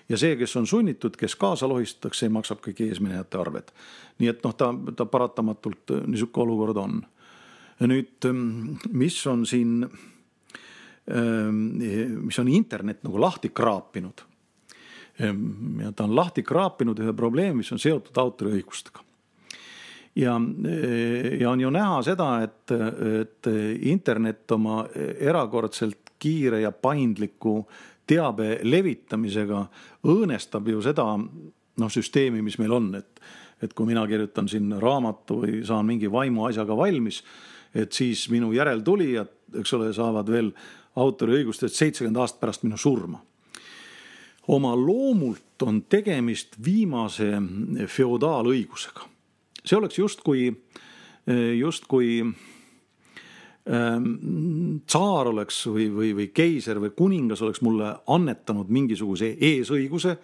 Ja see, kes on sunnitud, kes kaasa lohistatakse, see maksab kõik eesminejate arved. Nii et ta paratamatult niisugune olukord on. Ja nüüd, mis on internet nagu lahti kraapinud. Ja ta on lahti kraapinud ühe probleemi, mis on seotud autoriõigustega. Ja on ju näha seda, et internet oma erakordselt kiire ja paindliku teabe levitamisega õõnestab ju seda süsteemi, mis meil on. Et kui mina kirjutan siin raamatu või saan mingi vaimu asjaga valmis, et siis minu järeltulijad, eks ole, saavad veel autoriõigustest 70 aastat pärast minu surma. Oma loomult on tegemist viimase feodaalõigusega. See oleks justkui tsaar oleks või keiser või kuningas oleks mulle annetanud mingisuguse eesõiguse,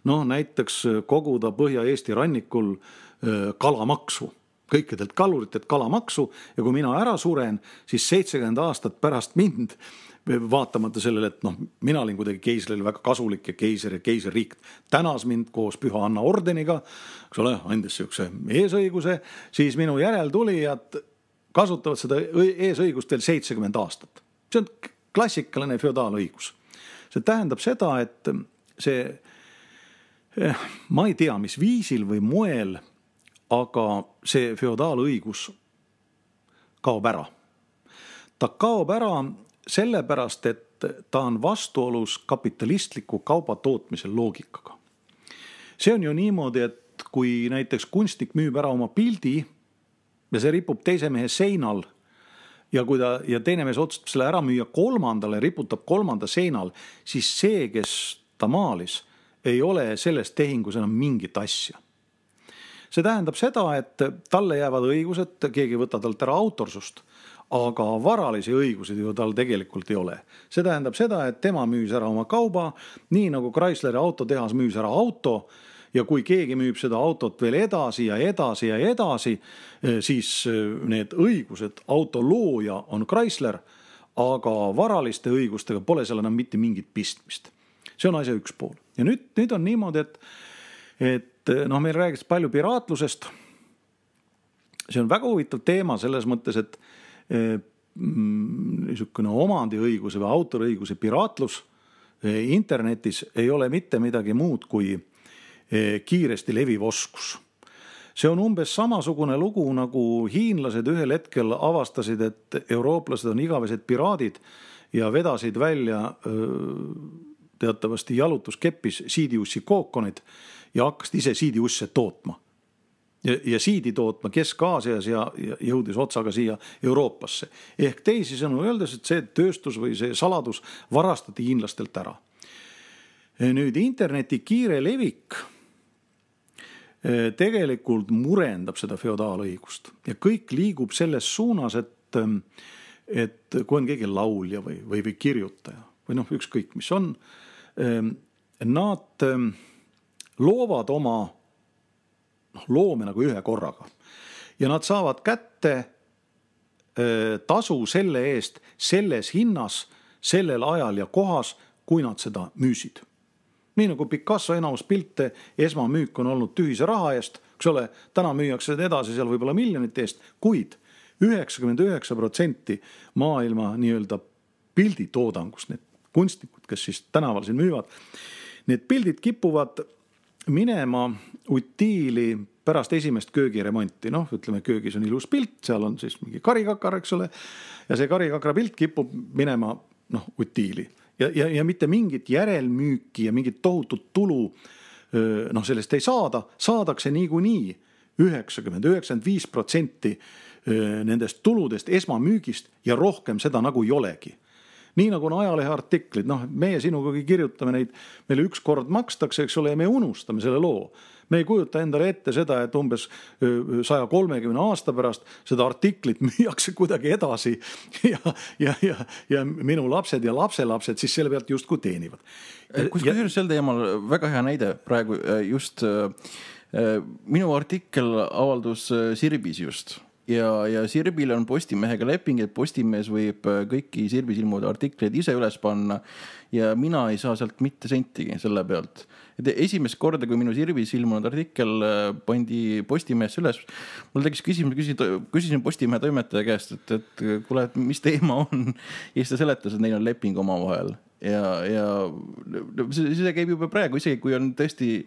näiteks koguda Põhja-Eesti rannikul kalamaksu, kõikidelt kaluritelt kalamaksu ja kui mina ära suren, siis 70 aastat pärast mind, vaatamata sellele, et mina olin kuidagi keisrile väga kasulik ja keiseriik tänas mind koos Püha Anna ordeniga, eks ole, andis siukse eesõiguse, siis minu järeltulijad kasutavad seda eesõigust veel 70 aastat. See on klassikaline feodaalõigus. See tähendab seda, et ma ei tea, mis viisil või moel, aga see feodaalõigus kaob ära. Ta kaob ära sellepärast, et ta on vastuolus kapitalistliku kaubatootmise loogikaga. See on ju niimoodi, et kui näiteks kunstnik müüb ära oma pildi ja see ripub teise mehe seinal ja teine mees otsustab selle ära müüa kolmandale, riputab kolmanda seinal, siis see, kes ta maalis, ei ole sellest tehingus enam mingit asja. See tähendab seda, et talle jäävad õigused, keegi ei võta talt ära autorsust, aga varalisi õigusi ju tal tegelikult ei ole. See tähendab seda, et tema müüs ära oma kauba, nii nagu Chrysleri autotehas müüs ära auto, ja kui keegi müüb seda autot veel edasi ja edasi ja edasi, siis need õigused, auto looja on Chrysler, aga varaliste õigustega pole seal enam mitte mingit pistmist. See on asja üks pool. Ja nüüd on niimoodi, et meil räägis palju piraatlusest. See on väga huvitav teema selles mõttes, et niisugune omandiõiguse või autoriõiguse piraatlus internetis ei ole mitte midagi muud kui kiiresti leviv oskus. See on umbes samasugune lugu, nagu hiinlased ühel hetkel avastasid, et eurooplased on igavesed piraadid ja vedasid välja teatavasti jalutuskeppis siidiussi kookonid ja hakkasid ise siidiusse tootma. Ja siidi tootma Kesk-Aasias ja jõudis otsaga siia Euroopasse. Ehk teisisõnu öeldes, et see tööstus või see saladus varastati hiinlastelt ära. Nüüd interneti kiire levik tegelikult murendab seda feodaalõigust ja kõik liigub selles suunas, et kui on keegi laulja või kirjutaja või ükskõik mis on, nad loovad oma loome nagu ühe korraga ja nad saavad kätte tasu selle eest selles hinnas, sellel ajal ja kohas, kui nad seda müüsid. Nii nagu Picasso enamus pilte esmamüük on olnud tühise raha eest, eks ole, täna müüakse edasi seal võib-olla miljonite eest, kuid 99% maailma nii-öelda pilditoodangust, need kunstnikud, kes siis tänaval siin müüvad, need pildid kipuvad minema utiili pärast esimest köögiremonti. Ütleme, köögis on ilus pilt, seal on siis mingi karikakar, eks ole, ja see karikakra pilt kipub minema utiili. Ja mitte mingit järelmüüki ja mingit tohutut tulu sellest ei saadakse niikuinii 90-95% nendest tuludest esmamüügist ja rohkem seda nagu ei olegi. Nii nagu on ajalehe artiklid, meie sinugagi kirjutame neid, meile üks kord makstakse, eks ole, ja me unustame selle loo. Me ei kujuta endale ette seda, et umbes 130 aasta pärast seda artiklit müüakse kuidagi edasi ja minu lapsed ja lapselapsed siis selle pealt justkui teenivad. Kusjuures sel teemal väga hea näide praegu just minu artikkel avaldus Sirbis just. Ja Sirbil on Postimehega leping, et Postimees võib kõiki Sirbis ilmuvad artikleid ise üles panna ja mina ei saa sealt mitte sentigi selle pealt. Et esimest korda, kui minu Sirbis ilmunud artikkel pandi Postimees üles, mul tekkis küsimus, küsisin Postimehe toimetaja käest, et kuule, mis teema on, ja siis ta seletas, et neil on leping oma vahel. Ja see käib juba praegu, isegi kui on tõesti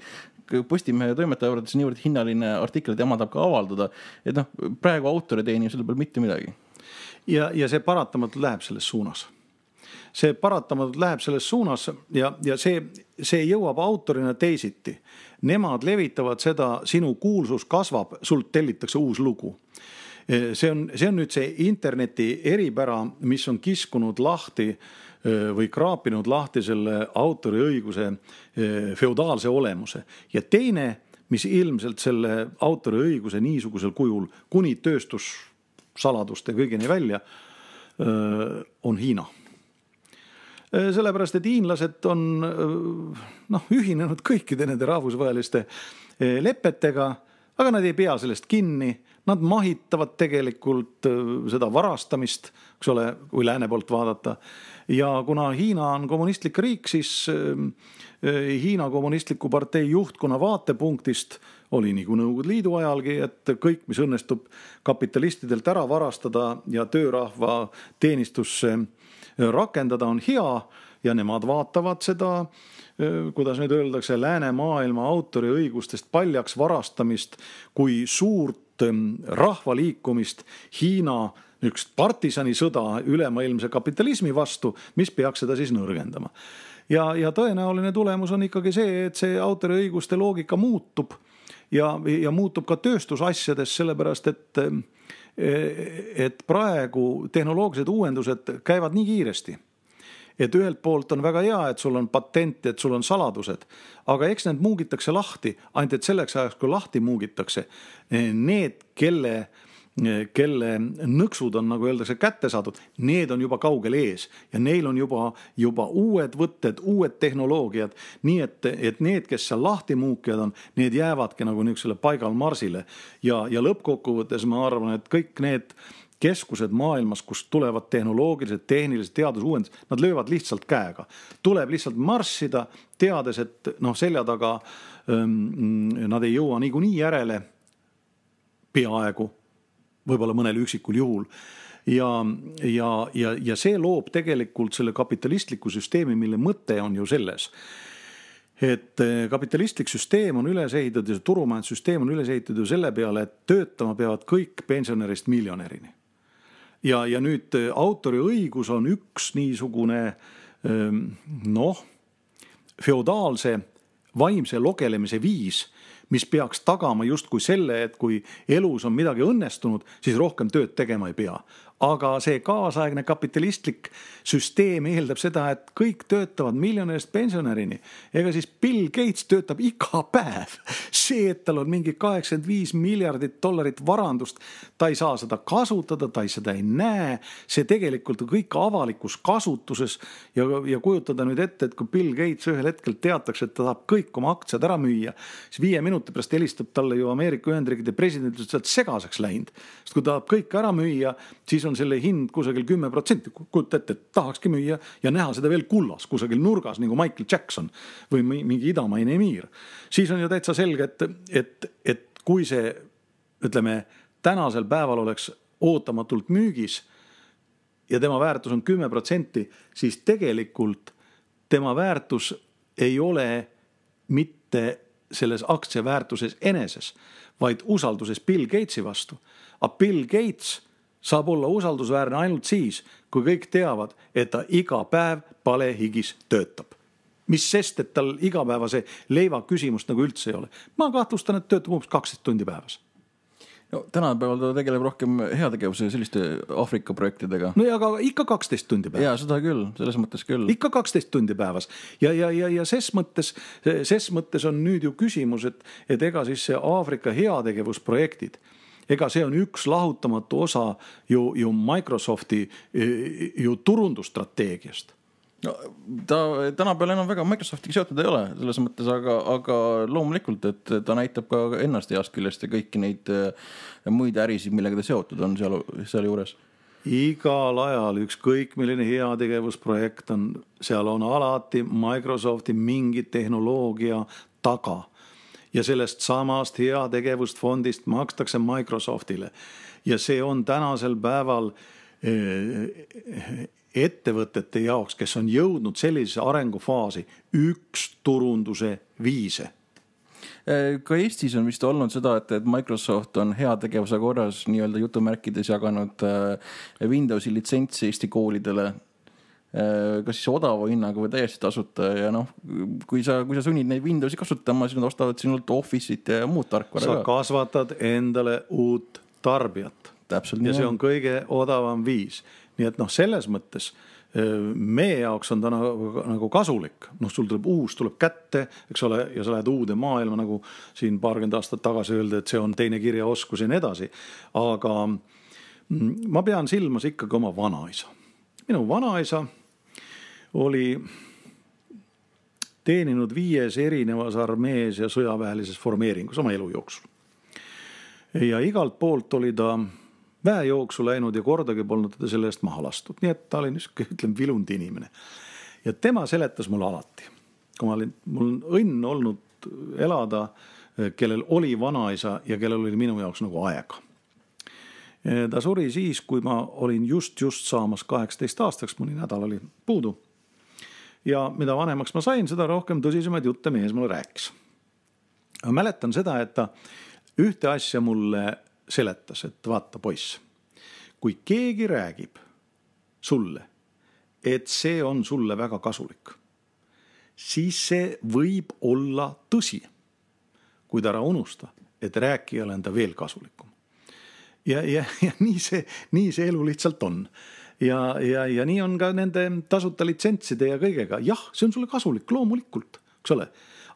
Postimehe toimetaja võrdes niivõrd hinnaline artikkel, tema tahab ka avaldada, et praegu autori teenib selle peal mitte midagi. Ja see paratamatult läheb selles suunas. See paratamatult läheb selles suunas ja see jõuab autorina teisiti. Nemad levitavad seda, sinu kuulsus kasvab, sult tellitakse uus lugu. See on nüüd see interneti eripära, mis on kiskunud lahti või kraapinud lahti selle autoriõiguse feodaalse olemuse. Ja teine, mis ilmselt selle autoriõiguse niisugusel kujul kuni tööstussaladuste kõigeni välja, on Hiina. Sellepärast, et hiinlased on ühinenud kõikide nende rahvusvaheliste lepetega, aga nad ei pea sellest kinni. Nad mahitavad tegelikult seda varastamist, eks ole, kui lääne poolt vaadata. Ja kuna Hiina on kommunistlik riik, siis Hiina kommunistliku partei juhtkonna vaatepunktist oli nii kui Nõukogude Liidu ajalgi, et kõik, mis õnnestub kapitalistidelt ära varastada ja töörahva teenistusse rakendada, on hea ja nemad vaatavad seda, kuidas nüüd öeldakse, läänemaailma autoriõigustest paljaks varastamist kui suurt rahvaliikumist Hiina üks partisanisõda ülemaailmse kapitalismi vastu, mis peaks seda siis nõrgendama. Ja tõenäoline tulemus on ikkagi see, et see autoriõiguste loogika muutub ja muutub ka tööstusasjades, sellepärast et praegu tehnoloogilised uuendused käivad nii kiiresti, et ühelt poolt on väga hea, et sul on patent, et sul on saladused, aga eks need muugitakse lahti, ainult et selleks ajaks, kui lahti muugitakse, need, kelle nõksud on, nagu öeldakse, kätte saadud, need on juba kaugel ees ja neil on juba uued võtted, uued tehnoloogiad, nii et need, kes seal lahti muukijad on, need jäävadki nagu niisugusele paigal marsile ja lõppkokkuvõttes ma arvan, et kõik need keskused maailmas, kus tulevad tehnoloogilised, tehnilised teadusuuendused, nad löövad lihtsalt käega. Tuleb lihtsalt marssida, teades, et selja taga nad ei jõua niikuinii järele peaaegu, võib-olla mõnel üksikul juhul. Ja see loob tegelikult selle kapitalistliku süsteemi, mille mõte on ju selles, et kapitalistlik süsteem on üles ehitatud ja turumajandussüsteem on üles ehitatud ju selle peale, et töötama peavad kõik pensionärist miljonärini. Ja nüüd autoriõigus on üks niisugune feodaalse vaimse logelemise viis, mis peaks tagama justkui selle, et kui elus on midagi õnnestunud, siis rohkem tööd tegema ei pea. Aga see kaasaegne kapitalistlik süsteem eeldab seda, et kõik töötavad miljonärist pensionärini. Ega siis Bill Gates töötab iga päev. See, et tal on mingi $85 miljardit varandust, ta ei saa seda kasutada, ta seda ei näe. See tegelikult on kõik avalikus kasutuses ja kujutada nüüd ette, et kui Bill Gates ühel hetkel teataks, et ta tahab kõik oma aktsiad ära müüa, siis 5 minuti pärast helistab talle ju Ameerika Ühendriikide president, et sealt segaseks läinud. Sest kui tahab kõik ära müüa, siis on selle hind kusagil 10%, kujuta ette, et tahakski müüa ja näha seda veel kullas kusagil nurgas, nagu Michael Jackson või mingi idamaine emiir. Siis on ju täitsa selge, et kui see, ütleme, tänasel päeval oleks ootamatult müügis ja tema väärtus on 10%, siis tegelikult tema väärtus ei ole mitte selles aktsia väärtuses eneses, vaid usalduses Bill Gatesi vastu. Aga Bill Gates saab olla usaldusväärne ainult siis, kui kõik teavad, et ta iga päev palehigis töötab. Mis sest, et tal igapäevase leiva küsimust nagu üldse ei ole. Ma kahtlustan, et töötab umbes 12 tundi päevas. No, tänapäeval ta tegeleb rohkem heategevuse selliste Aafrika projektidega. No ja aga ikka 12 tundi päevas. Jaa, seda küll, selles mõttes küll. Ikka 12 tundi päevas. Ja ses mõttes on nüüd ju küsimus, et ega siis see Aafrika heategevusprojektid, ega see on üks lahutamatu osa ju Microsofti ju turundusstrateegiast. No, ta tänapäeval enam väga Microsoftiga seotud ei ole selles mõttes, aga loomulikult, et ta näitab ka ennast heast küljest ja kõiki neid muid ärisid, millega ta seotud on seal juures. Igal ajal ükskõik milline heategevusprojekt on, seal on alati Microsofti mingi tehnoloogia taga. Ja sellest samast heategevust fondist makstakse Microsoftile. Ja see on tänasel päeval ettevõtete jaoks, kes on jõudnud sellisesse arengufaasi, üks turunduse viise. Ka Eestis on vist olnud seda, et Microsoft on heategevuse korras nii-öelda jutumärkides jaganud Windowsi litsentsi Eesti koolidele, kas siis odava hinnaga või täiesti tasuta ja kui sa sunnid neid Windowsi kasutama, siis nad ostavad sinult Office'it ja muud tarkvara. Sa kasvatad endale uut tarbijat. Täpselt ja see on kõige odavam viis. Nii et selles mõttes meie jaoks on ta nagu kasulik. Sul tuleb kätte, eks ole, ja sa lähed uude maailma, nagu siin 20 aastat tagasi öelda, et see on teine kirjaoskus ja nii edasi. Aga ma pean silmas ikkagi oma vanaisa. Minu vanaisa oli teeninud 5 erinevas armees ja sõjaväelises formeeringus oma elu jooksul. Ja igalt poolt oli ta väejooksu läinud ja kordagi polnud teda selle eest maha lastud. Nii et ta oli ütleme vilund inimene. Ja tema seletas mulle alati. Kui mul on õnn olnud elada, kellel oli vanaisa ja kellel oli minu jaoks nagu aega. Ta suri siis, kui ma olin just saamas 18 aastaks, mõni nädal oli puudu. Ja mida vanemaks ma sain, seda rohkem tõsisemaid jutte mees mulle rääkis. Ma mäletan seda, et ta ühte asja mulle seletas, et vaata poiss, kui keegi räägib sulle, et see on sulle väga kasulik, siis see võib olla tõsi, kuid ära unusta, et rääkijale on ta veel kasulikum. ja nii see elu lihtsalt on. Ja nii on ka nende tasuta litsentside ja kõigega. Jah, see on sulle kasulik, loomulikult, eks ole.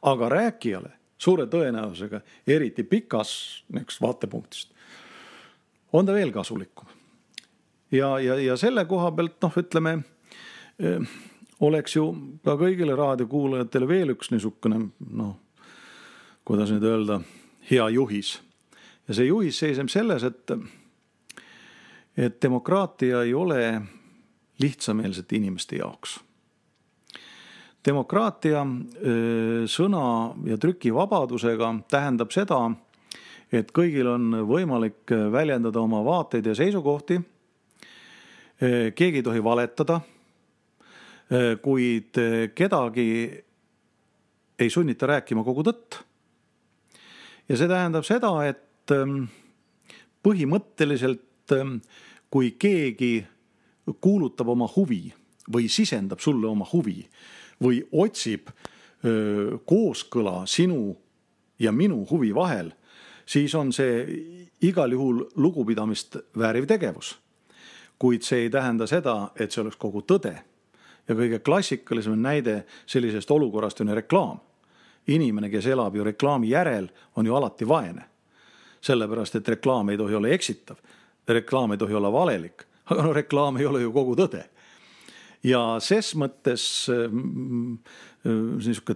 Aga rääkijale suure tõenäosusega, eriti pikas vaatepunktist, on ta veel kasulikum. Ja selle koha pealt, ütleme, oleks ju ka kõigile raadiokuulajatele veel üks niisugune, kuidas nüüd öelda, hea juhis. Ja see juhis seiseb selles, et demokraatia ei ole lihtsameelsete inimeste jaoks. Demokraatia sõna ja trükivabadusega tähendab seda, et kõigil on võimalik väljendada oma vaateid ja seisukohti. Keegi ei tohi valetada, kuid kedagi ei sunnita rääkima kogu tõtt. Ja see tähendab seda, et põhimõtteliselt kui keegi kuulutab oma huvi või sisendab sulle oma huvi või otsib kooskõla sinu ja minu huvi vahel, siis on see igal juhul lugupidamist vääriv tegevus. Kuid see ei tähenda seda, et see oleks kogu tõde. Ja kõige klassikalisem näide sellisest olukorrast on reklaam. Inimene, kes elab ju reklaami järel, on ju alati vaene. Sellepärast, et reklaam ei tohi olla eksitav. Reklaam ei tohi olla valelik. Aga reklaam ei ole ju kogu tõde. Ja ses mõttes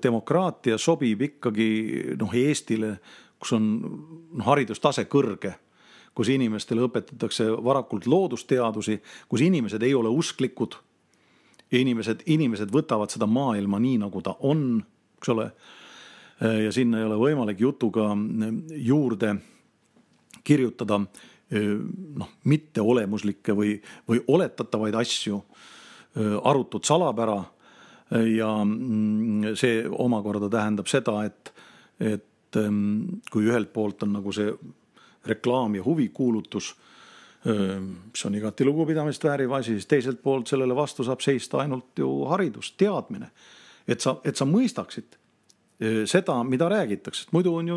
demokraatia sobib ikkagi Eestile, kus on haridustase kõrge, kus inimestele õpetatakse varakult loodusteadusi, kus inimesed ei ole usklikud. Inimesed võtavad seda maailma nii, nagu ta on, eks ole. Ja sinna ei ole võimalik jutuga juurde kirjutada mitte olemuslikke või oletatavaid asju, arutud salapära. Ja see omakorda tähendab seda, et kui ühelt poolt on nagu see reklaam ja huvikuulutus, mis on igati lugupidamist vääriv asi, siis teiselt poolt sellele vastu saab seista ainult ju haridus, teadmine. Et sa mõistaksid seda, mida räägitakse. Muidu on ju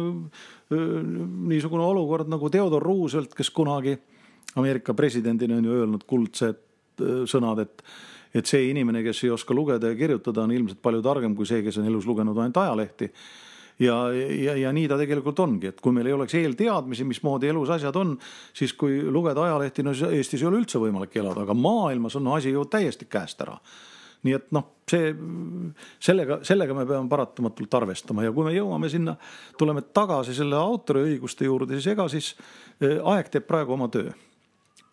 niisugune olukord nagu Theodore Roosevelt, kes kunagi Ameerika presidendina on ju öelnud kuldsed sõnad, et see inimene, kes ei oska lugeda ja kirjutada, on ilmselt palju targem kui see, kes on elus lugenud ainult ajalehti. Ja nii ta tegelikult ongi, et kui meil ei oleks eelteadmisi, mismoodi elus asjad on, siis kui lugeda ajalehti, Eestis ei ole üldse võimalik elada, aga maailmas on asi ju täiesti käest ära. Nii et sellega me peame paratamatult arvestama ja kui me jõuame sinna, tuleme tagasi selle autoriõiguste juurde, siis ega siis aeg teeb praegu oma töö.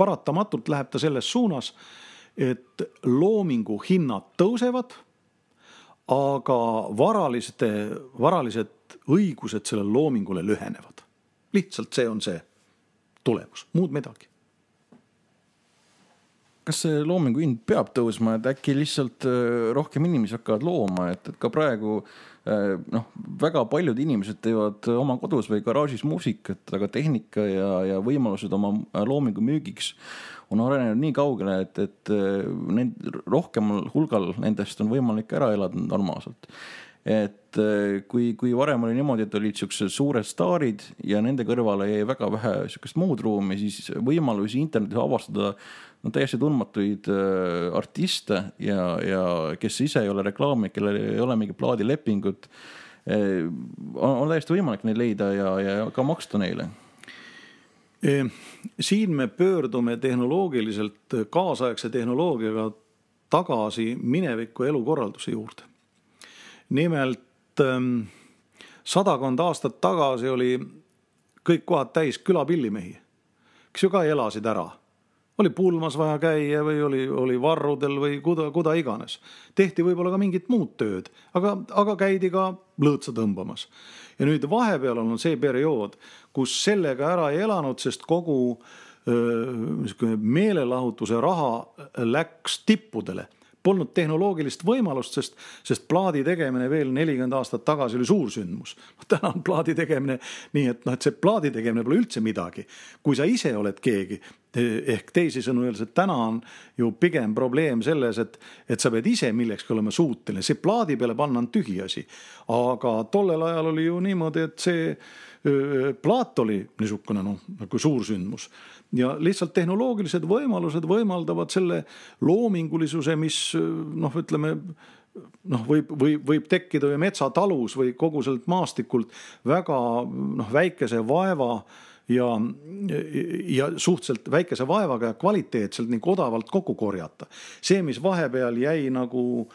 Paratamatult läheb ta selles suunas, et loomingu hinnad tõusevad, aga varalised õigused sellele loomingule lühenevad. Lihtsalt see on see tulemus, muud midagi. Kas see loomingu hind peab tõusma, et äkki lihtsalt rohkem inimesi hakkavad looma, et ka praegu väga paljud inimesed teevad oma kodus või garaažis muusikat, aga tehnika ja võimalused oma loomingu müügiks on arenenud nii kaugele, et rohkemal hulgal nendest on võimalik ära elada normaalselt. Et kui varem oli niimoodi, et olid sellised suured staarid ja nende kõrvale jäi väga vähe sellist muud ruumi, siis võimalusi internetis avastada täiesti tundmatuid artiste ja kes ise ei ole reklaami, kellel ei ole mingi plaadilepingut, on täiesti võimalik neid leida ja ka maksta neile. Siin me pöördume tehnoloogiliselt kaasaegse tehnoloogiaga tagasi mineviku elukorralduse juurde. Nimelt 100 aastat tagasi oli kõik kohad täis külapillimehi, kes ju ka elasid ära. Oli pulmas vaja käia või oli varrudel või kuda iganes. Tehti võib-olla ka mingit muud tööd, aga käidi ka lõõtsa tõmbamas. Ja nüüd vahepeal on see periood, kus sellega ära ei elanud, sest kogu meelelahutuse raha läks tippudele. Polnud tehnoloogilist võimalust, sest plaadi tegemine veel 40 aastat tagasi oli suur sündmus. Täna on plaadi tegemine nii, et see plaadi tegemine pole üldse midagi. Kui sa ise oled keegi, ehk teisisõnu öeldes, et täna on ju pigem probleem selles, et sa pead ise millekski olema suuteline. See plaadi peale panna on tühi asi. Aga tollel ajal oli ju niimoodi, et see plaat oli niisugune nagu suursündmus ja lihtsalt tehnoloogilised võimalused võimaldavad selle loomingulisuse, mis ütleme, võib tekkida ju metsatalus või kogu sellelt maastikult väga väikese vaeva ja suhteliselt väikese vaevaga ja kvaliteetselt ning odavalt kokku korjata. See, mis vahepeal jäi nagu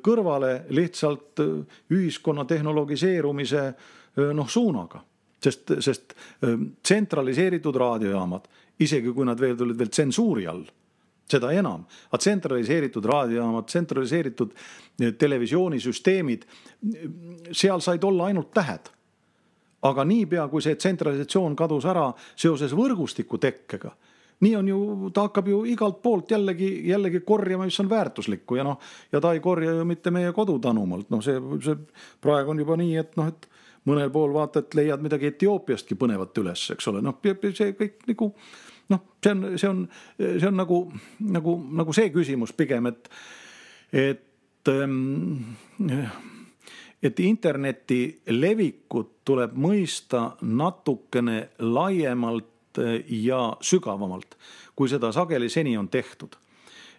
kõrvale lihtsalt ühiskonna tehnologiseerumise suunaga. Sest tsentraliseeritud raadiojaamad, isegi kui nad veel tulid veel tsensuuri all, seda enam. Aga tsentraliseeritud raadiojaamad, tsentraliseeritud televisioonisüsteemid, seal said olla ainult tähed. Aga niipea, kui see tsentralisatsioon kadus ära seoses võrgustiku tekkega, nii on ju, ta hakkab ju igalt poolt jällegi korjama, mis on väärtuslikku ja ta ei korja ju mitte meie kodutanumalt. See praegu on juba nii, et mõnel pool vaata, et leiad midagi Etioopiastki põnevat üles, eks ole. See kõik nagu, see on nagu see küsimus pigem, et interneti levikut tuleb mõista natukene laiemalt ja sügavamalt, kui seda sageli seni on tehtud.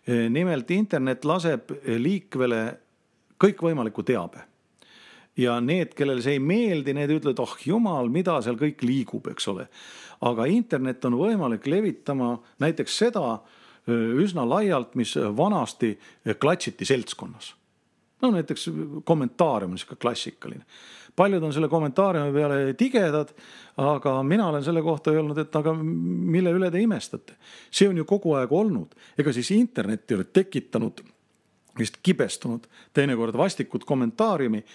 Nimelt internet laseb liikvele kõikvõimaliku teabe. Ja need, kellel see ei meeldi, need ütlevad, jumal, mida seal kõik liigub, eks ole. Aga internet on võimalik levitama näiteks seda üsna laialt, mis vanasti klatsiti seltskonnas. Näiteks kommentaarium on selline klassikaline. Paljud on selle kommentaariumi peale tigedad, aga mina olen selle kohta öelnud, et aga mille üle te imestate? See on ju kogu aeg olnud. Ega siis internet ei ole tekitanud, vist kibestunud teinekord vastikut kommentaariumi.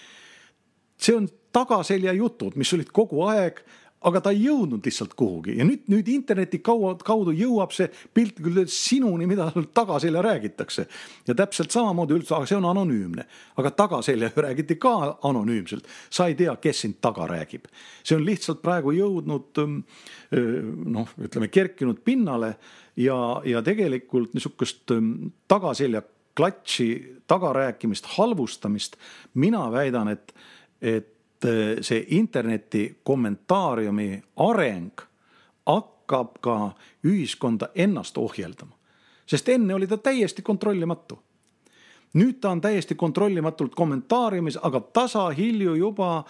See on tagaselja jutud, mis olid kogu aeg, aga ta ei jõudnud lihtsalt kuhugi. Ja nüüd interneti kaudu jõuab see pilt küll sinuni, mida tagaselja räägitakse. Ja täpselt samamoodi üldse, aga see on anonüümne. Aga tagaselja räägiti ka anonüümselt. Sa ei tea, kes sind taga räägib. See on lihtsalt praegu jõudnud, ütleme, kerkinud pinnale ja tegelikult niisugust tagaselja klatši, tagarääkimist, halvustamist. Mina väidan, et see interneti kommentaariumi areng hakkab ka ühiskonda ennast ohjeldama. Sest enne oli ta täiesti kontrollimatu. Nüüd ta on täiesti kontrollimatult kommentaariumis, aga tasahilju juba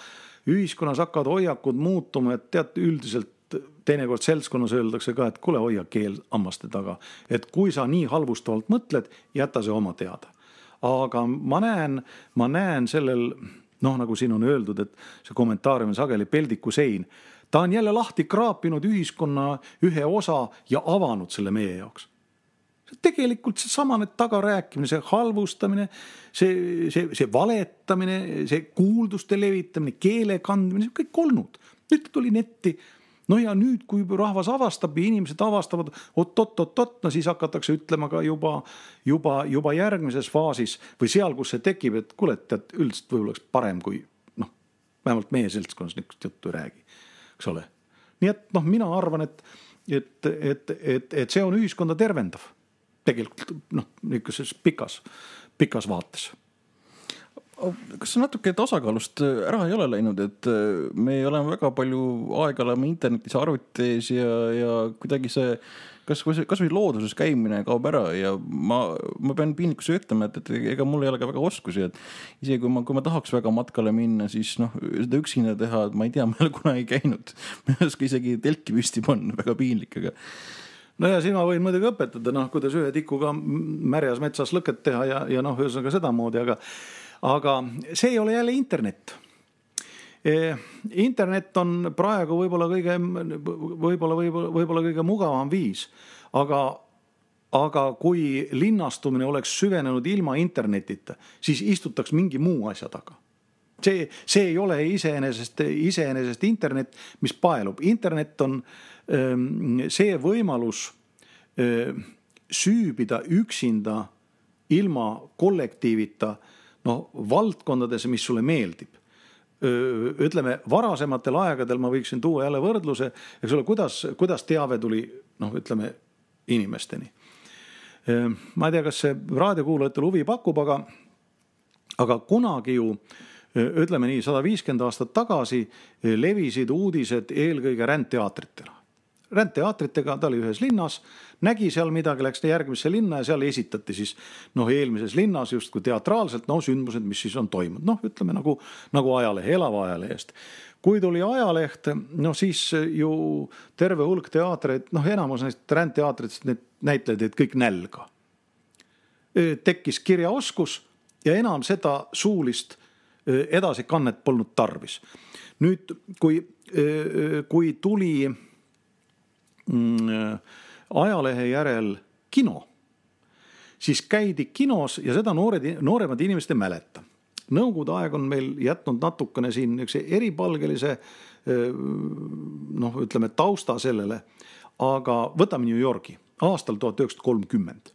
ühiskonnas hakkavad hoiakud muutuma, et tead, üldiselt teinekord seltskonnas öeldakse ka, et kuule, hoia keel hammaste taga. Et kui sa nii halvustavalt mõtled, jäta see oma teada. Aga ma näen sellel, nagu siin on öeldud, et see kommentaarium on sageli peldiku sein. Ta on jälle lahti kraapinud ühiskonna ühe osa ja avanud selle meie jaoks. Tegelikult see samane tagarääkimine, see halvustamine, see valetamine, see kuulduste levitamine, keele kandmine, see kõik olnud. Nüüd tuli netti. Ja nüüd, kui rahvas avastab ja inimesed avastavad, siis hakatakse ütlema ka juba järgmises faasis või seal, kus see tekib, et kuule, et üldiselt võib oleks parem, kui vähemalt meie seltskonnas niisugust juttu ei räägi, eks ole. Nii et mina arvan, et see on ühiskonda tervendav tegelikult niisuguses pikas vaates. Kas see natuke tasakaalust ära ei ole läinud, et me oleme väga palju aega olema internetis arvutis ja kuidagi see, kas või looduses käimine kaob ära ja ma pean piinlikkuse ütlema, et ega mul ei ole ka väga oskusi, et isegi kui ma tahaks väga matkale minna, siis seda üksinda teha, ma ei tea, ma ei ole kunagi käinud. Ma ei oska isegi telki püsti panna, väga piinlik, aga ja siin ma võin muidugi õpetada, kuidas ühe tikuga märjas metsas lõket teha ja ühesõnaga seda moodi, aga see ei ole jälle internet. Internet on praegu võib-olla kõige mugavam viis, aga kui linnastumine oleks süvenenud ilma internetita, siis istutaks mingi muu asja taga. See ei ole iseenesest internet, mis paelub. Internet on see võimalus süübida üksinda ilma kollektiivita valdkondades, mis sulle meeldib. Ütleme, varasematel aegadel ma võiksin tuua jälle võrdluse, eks ole, kuidas teave tuli, ütleme, inimesteni. Ma ei tea, kas see raadiokuulajatel huvi pakub, aga kunagi ju ütleme nii, 150 aastat tagasi levisid uudised eelkõige rändteatritele. Rändteatritega, ta oli ühes linnas, nägi seal midagi, läks järgmisse linna ja seal esitati siis eelmises linnas justkui teatraalselt sündmused, mis siis on toimunud. Ütleme nagu ajalehe, elava ajalehest. Kui tuli ajaleht, siis ju terve hulk teatreid, enamus neist rändteatritest need näitlejaid kõik nälga. Tekkis kirjaoskus ja enam seda suulist edasikannet polnud tarvis. Nüüd, kui tuli ajalehe järel kino, siis käidi kinos ja seda nooremad inimesed ei mäleta. Nõukogude aeg on meil jätnud natukene siin üks eripalgelise ütleme tausta sellele, aga võtame New Yorgi aastal 1930.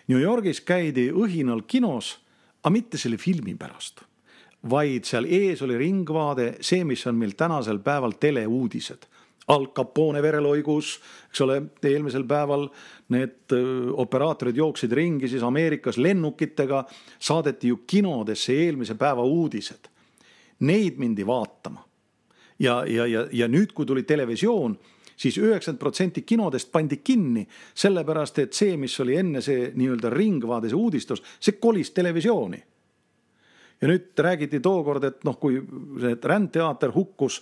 New Yorgis käidi õhinal kinos, aga mitte selle filmi pärast, vaid seal ees oli ringvaade, see, mis on meil tänasel päeval teleuudised. Al Capone vereloigus, eks ole, eelmisel päeval need operaatorid jooksid ringi siis Ameerikas lennukitega, saadeti ju kinodesse eelmise päeva uudised. Neid mindi vaatama. Ja nüüd, kui tuli televisioon, siis 90% kinodest pandi kinni, sellepärast, et see, mis oli enne see nii-öelda ringvaades uudistus, see kolis televisiooni. Ja nüüd räägiti tookord, et kui see rändteater hukkus,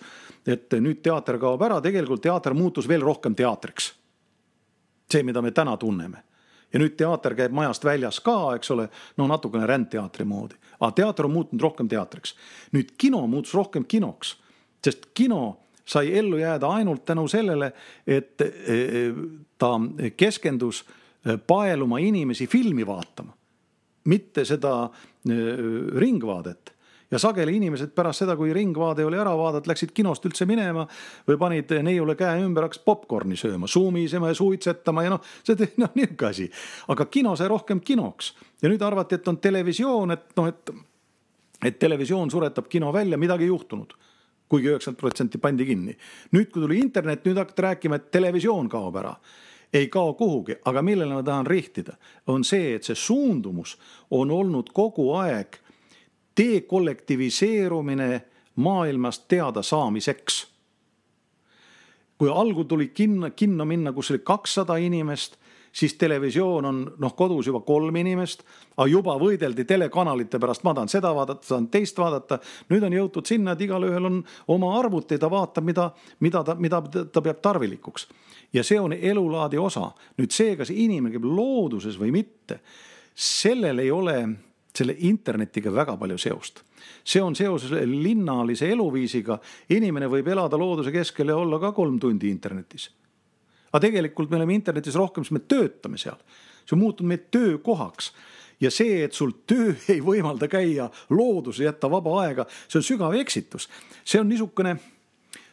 et nüüd teater kaob ära, tegelikult teater muutus veel rohkem teatriks. See, mida me täna tunneme. Ja nüüd teater käib majast väljas ka, eks ole, natukene rändteatri moodi. Aga teater on muutunud rohkem teatriks. Nüüd kino muutus rohkem kinoks, sest kino sai ellu jääda ainult tänu sellele, et ta keskendus paeluma inimesi filmi vaatama, mitte seda ringvaadet. Ja sageli inimesed pärast seda, kui ringvaade oli ära vaadat, läksid kinost üldse minema või panid neiule käe ümber, hakkas popcorni sööma, suumisema ja suitsetama ja see niisugune asi. Aga kino sai rohkem kinoks. Ja nüüd arvati, et on televisioon, et televisioon suretab kino välja, midagi juhtunud, kuigi 90% pandi kinni. Nüüd, kui tuli internet, nüüd hakati rääkima, et televisioon kaob ära. Ei kao kuhugi, aga millele ma tahan rihtida, on see, et see suundumus on olnud kogu aeg dekollektiviseerumine maailmast teada saamiseks. Kui algu tuli kinno minna, kus oli 200 inimest, siis televisioon on kodus juba 3 inimest, aga juba võideldi telekanalite pärast, ma tahan seda vaadata, tahan teist vaadata. Nüüd on jõutud sinna, et igal ühel on oma arvuti, ta vaatab, mida ta peab tarvilikuks. Ja see on elulaadi osa. Nüüd see, kas inimene käib looduses või mitte, sellel ei ole selle internetiga väga palju seost. See on seoses linnalise eluviisiga. Inimene võib elada looduse keskel ja olla ka 3 tundi internetis. Aga tegelikult me oleme internetis rohkem, sest me töötame seal. See on muutunud meie töökohaks. Ja see, et sul töö ei võimalda käia looduse, jätta vaba aega, see on sügav eksitus. See on niisugune,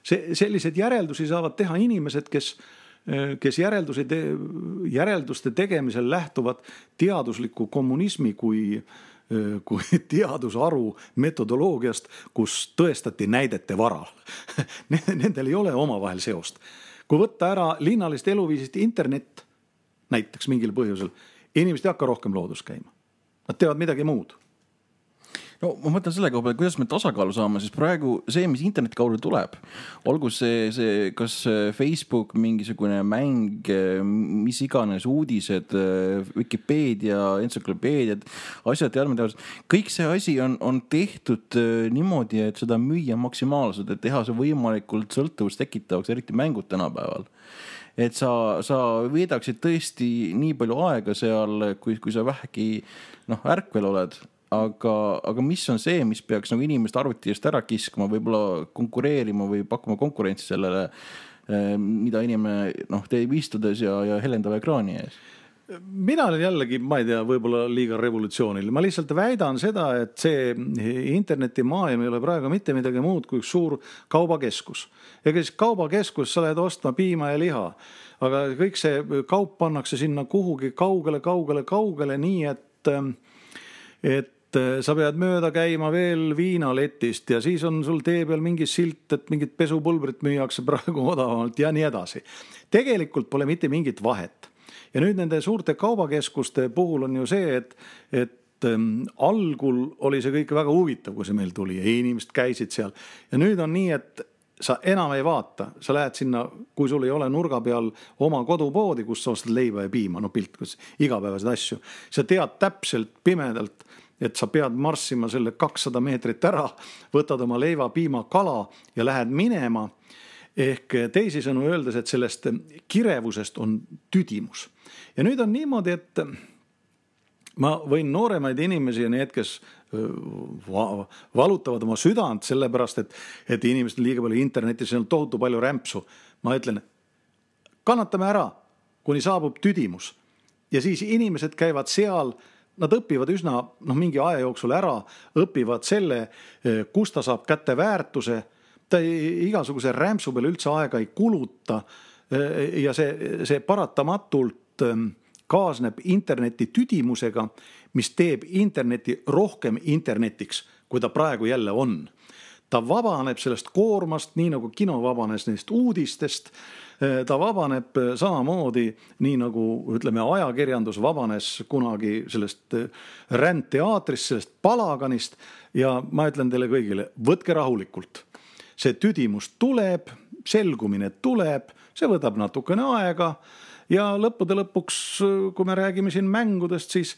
sellised järeldusi saavad teha inimesed, kes järelduste tegemisel lähtuvad teadusliku kommunismi kui teadusaru metodoloogiast, kus tõestati näidete varal. Nendel ei ole omavahel seost. Kui võtta ära linnalist eluviisist internet, näiteks mingil põhjusel, inimesed ei hakka rohkem loodus käima. Nad teevad midagi muud. No ma mõtlen selle koha peale, kuidas me tasakaalu saame, siis praegu see, mis interneti kaudu tuleb, olgu see kas Facebook, mingisugune mäng, mis iganes uudised, Wikipedia, entsüklopeediad, asjad, teadmeteadused, kõik see asi on tehtud niimoodi, et seda müüa maksimaalselt, et teha see võimalikult sõltuvust tekitavaks, eriti mängud tänapäeval. Et sa veedaksid tõesti nii palju aega seal, kui sa vähegi ärkvel oled. Aga mis on see, mis peaks inimest arvuti eest ära kiskma, võib-olla konkureerima või pakkuma konkurentsi sellele, mida inimene teeb istudes ja helendava ekraani ees? Mina olen jällegi, ma ei tea, võib-olla liiga revolutsioonil. Ma lihtsalt väidan seda, et see internetimaailm ei ole praegu mitte midagi muud kui üks suur kaubakeskus. Ja siis kaubakeskus sa lähed ostma piima ja liha, aga kõik see kaup pannakse sinna kuhugi kaugele, nii et sa pead mööda käima veel viinaletist ja siis on sul tee peal mingi silt, et mingit pesupulbrit müüakse praegu odavamalt ja nii edasi. Tegelikult pole mitte mingit vahet. Ja nüüd nende suurte kaubakeskuste puhul on ju see, et algul oli see kõik väga huvitav, kui see meil tuli ja inimesed käisid seal. Ja nüüd on nii, et sa enam ei vaata, sa lähed sinna, kui sul ei ole nurga peal oma kodupoodi, kus sa ostad leiba ja piima, no pilt, kus igapäevased asju. Sa tead täpselt pimedalt, et sa pead marssima selle 200 meetrit ära, võtad oma leiva, piima, kala ja lähed minema. Ehk teisisõnu öeldes, et sellest kirevusest on tüdimus. Ja nüüd on niimoodi, et ma võin nooremaid inimesi ja need, kes valutavad oma südant sellepärast, et inimesed on liiga palju internetis, on tohutu palju rämpsu. Ma ütlen, kannatame ära, kuni saabub tüdimus. Ja siis inimesed käivad seal, nad õpivad üsna mingi aja jooksul ära, õpivad selle, kus ta saab kätte väärtuse, ta igasuguse rämpsu peale üldse aega ei kuluta ja see paratamatult kaasneb interneti tüdimusega, mis teeb interneti rohkem internetiks, kui ta praegu jälle on. Ta vabaneb sellest koormast, nii nagu kino vabanes neist uudistest, ta vabaneb samamoodi, nii nagu ütleme, ajakirjandus vabanes kunagi sellest rändteatrist, sellest palaganist ja ma ütlen teile kõigile, võtke rahulikult. See tüdimus tuleb, selgumine tuleb, see võtab natukene aega ja lõppude lõpuks, kui me räägime siin mängudest, siis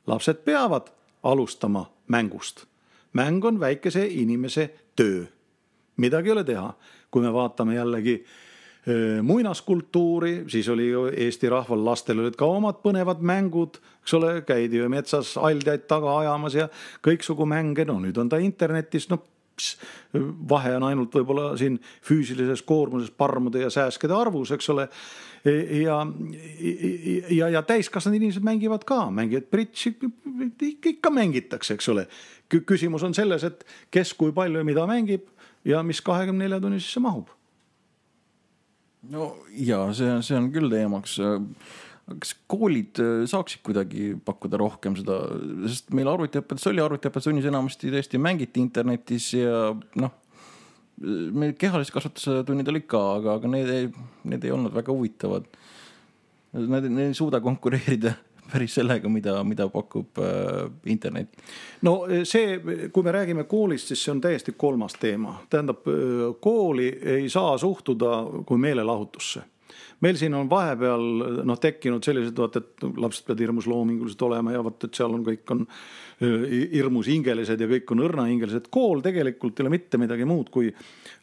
lapsed peavad alustama mängust. Mäng on väikese inimese töö. Midagi ei ole teha. Kui me vaatame jällegi muinaskultuuri, siis oli ju Eesti rahval lastel olid ka omad põnevad mängud, eks ole, käidi ju metsas aldjaid taga ajamas ja kõiksugu mänge, no nüüd on ta internetis, vahe on ainult võib-olla siin füüsilises koormuses parmude ja sääskede arvus, eks ole, ja täiskasvanud inimesed mängivad ka, mängivad bridži, ikka mängitakse, eks ole. Küsimus on selles, et kes kui palju ja mida mängib ja mis 24 tunni sisse mahub. No ja see on küll teemaks. Kas koolid saaksid kuidagi pakkuda rohkem seda, sest meil arvutiõpetus sunnis enamasti tõesti mängiti internetis ja meil kehalise kasvatuse tunnid olid ka, aga need ei olnud väga huvitavad. Need ei suuda konkureerida päris sellega, mida pakub internet. No see, kui me räägime koolist, siis see on täiesti kolmas teema. Tähendab, kooli ei saa suhtuda kui meelelahutusse. Meil siin on vahepeal tekkinud sellised, et lapsed peavad hirmus loomingulised olema ja et seal on kõik on hirmus hingelised ja kõik on õrna hingelised. Kool tegelikult ei ole mitte midagi muud kui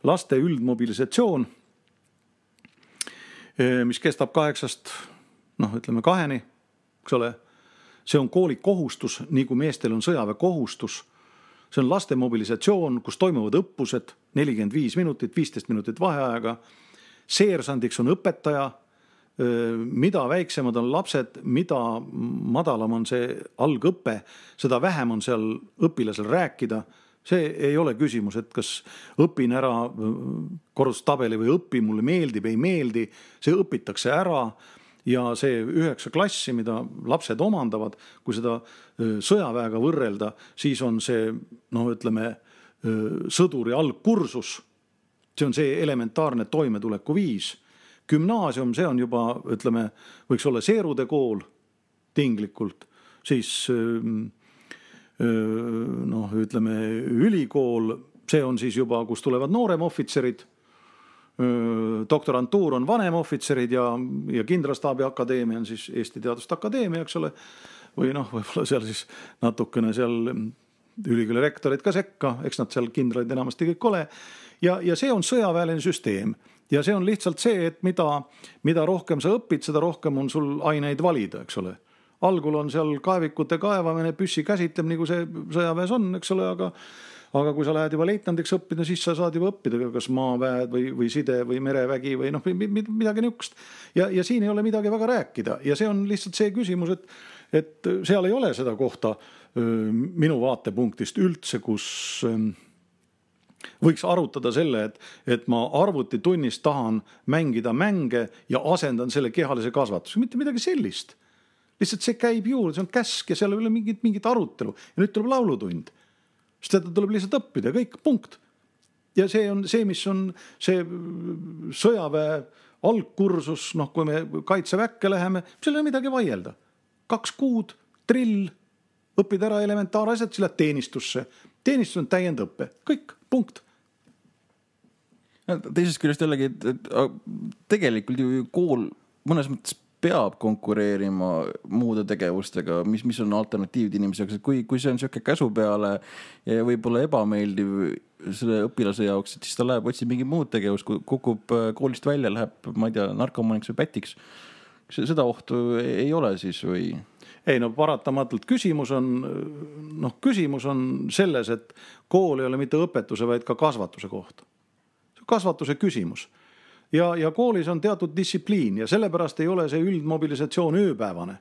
laste üldmobilisatsioon, mis kestab 8-st, ütleme 2-ni, eks ole. See on kooli kohustus, nii kui meestel on sõjaväe kohustus. See on laste mobilisatsioon, kus toimuvad õppused 45 minutit, 15 minutit vaheaega. Seersandiks on õpetaja, mida väiksemad on lapsed, mida madalam on see algõppe, seda vähem on seal õpilasel rääkida. See ei ole küsimus, et kas õpin ära korrustabeli või õpi, mulle meeldib, ei meeldi, see õpitakse ära ja see 9 klassi, mida lapsed omandavad, kui seda sõjaväega võrrelda, siis on see, ütleme, sõduri algkursus. See on see elementaarne toimetuleku viis. Gümnaasium, see on juba, ütleme, võiks olla seerude kool tinglikult, siis ütleme, ülikool, see on siis juba, kus tulevad nooremohvitserid, doktorantuur on vanemohvitserid ja kindralstaabi akadeemia on siis Eesti Teaduste Akadeemia, eks ole, või võib-olla seal siis natukene seal ülikooli rektorid ka sekka, eks nad seal kindralid enamasti kõik ole. Ja see on sõjaväeline süsteem ja see on lihtsalt see, et mida rohkem sa õpid, seda rohkem on sul aineid valida, eks ole. Algul on seal kaevikute kaevamine, püssi käsitleb, nagu see sõjaväes on, eks ole, aga kui sa lähed juba leitnandiks õppida, siis sa saad juba õppida, kas maaväed või side või merevägi või midagi niukest. Ja siin ei ole midagi väga rääkida ja see on lihtsalt see küsimus, et seal ei ole seda kohta minu vaatepunktist üldse, kus võiks arutada selle, et ma arvutitunnis tahan mängida mänge ja asendan selle kehalise kasvatuse. Mitte midagi sellist. Lihtsalt see käib juurde, see on käsk ja seal ei ole mingit arutelu. Ja nüüd tuleb laulutund. Seda tuleb lihtsalt õppida ja kõik, punkt. Ja see on see, mis on see sõjaväe algkursus, kui me kaitseväkke läheme, seal ei ole midagi vaielda. 2 kuud drill, õpid ära elementaarasjad, siis lähed teenistusse. Teenistus on täiendõppe, kõik, punkt. Teisest küljest jällegi, et tegelikult ju kool mõnes mõttes peab konkureerima muude tegevustega, mis on alternatiivid inimesega. Kui see on selline käsu peale ja võib-olla ebameeldiv selle õpilase jaoks, et siis ta läheb, otsib mingi muud tegevus, kukub koolist välja, läheb, ma ei tea, narkomaniks või pätiks. Seda ohtu ei ole siis või? Ei, no paratamatult küsimus on selles, et kool ei ole mitte õpetuse, vaid ka kasvatuse koht. Kasvatuse küsimus. Ja koolis on teatud distsipliin ja sellepärast ei ole see üldmobilisatsioon ööpäevane.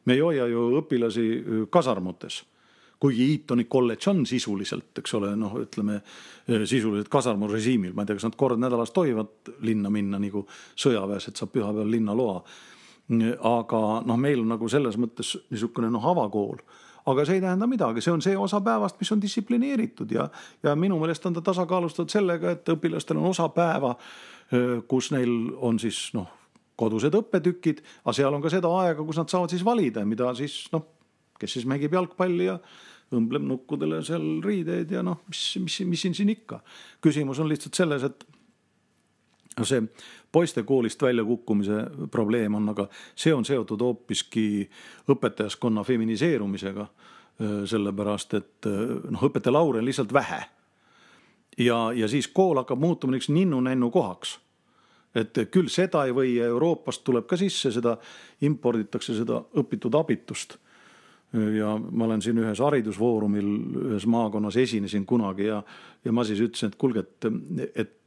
Me ei hoia ju õpilasi kasarmutes. Kuigi Eatoni kolledž on sisuliselt, eks ole, ütleme, sisuliselt kasarmurežiimil. Ma ei tea, kas nad kord nädalas tohivad linna minna nagu sõjaväes, et saab pühapäeval linna loa. Aga meil on nagu selles mõttes niisugune avakool. Aga see ei tähenda midagi, see on see osa päevast, mis on distsiplineeritud ja minu meelest on ta tasakaalustatud sellega, et õpilastel on osa päeva, kus neil on siis kodused õppetükid, aga seal on ka seda aega, kus nad saavad siis valida, mida siis, kes siis mängib jalgpalli ja õmbleb nukkudele seal riideid ja mis siin ikka. Küsimus on lihtsalt selles, et see poiste koolist välja kukkumise probleem on, aga see on seotud hoopiski õpetajaskonna feminiseerumisega, sellepärast, et õpetajalaure on lihtsalt vähe. Ja siis kool hakkab muutuma niks ninnu-nännu kohaks. Et küll seda ei või, Euroopast tuleb ka sisse, seda imporditakse seda õpitud abitust. Ja ma olen siin ühes haridusvoorumil, ühes maakonnas esinesin kunagi ja ma siis ütlesin, et kuulge, et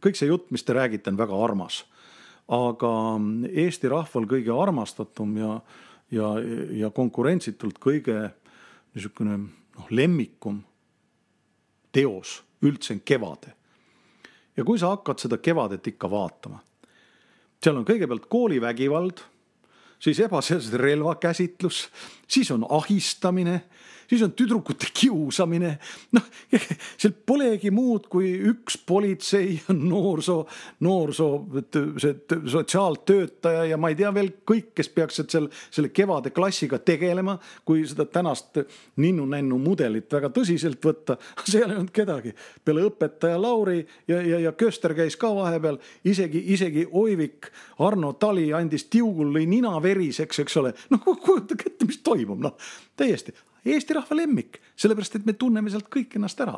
kõik see jutt, mis te räägite, on väga armas. Aga Eesti rahval kõige armastatum ja konkurentsitult kõige niisugune lemmikum teos üldse on Kevade. Ja kui sa hakkad seda Kevadet ikka vaatama, seal on kõigepealt koolivägivald, siis ebaseaduslik relvakäsitlus, siis on ahistamine, siis on tüdrukute kiusamine. Seal polegi muud kui üks politsei ja noorsoo sotsiaaltöötaja ja ma ei tea veel kõik, kes peaksid selle Kevade klassiga tegelema, kui seda tänast ninnu-nännu mudelit väga tõsiselt võtta. Seal ei olnud kedagi. Peale õpetaja Lauri ja Köster käis ka vahepeal, isegi Oivik Arno Tali andis tiugul lõi nina veriseks, eks ole. Kujutage ette, mis toimub. Täiesti. Eesti rahva lemmik, sellepärast, et me tunneme sealt kõik ennast ära.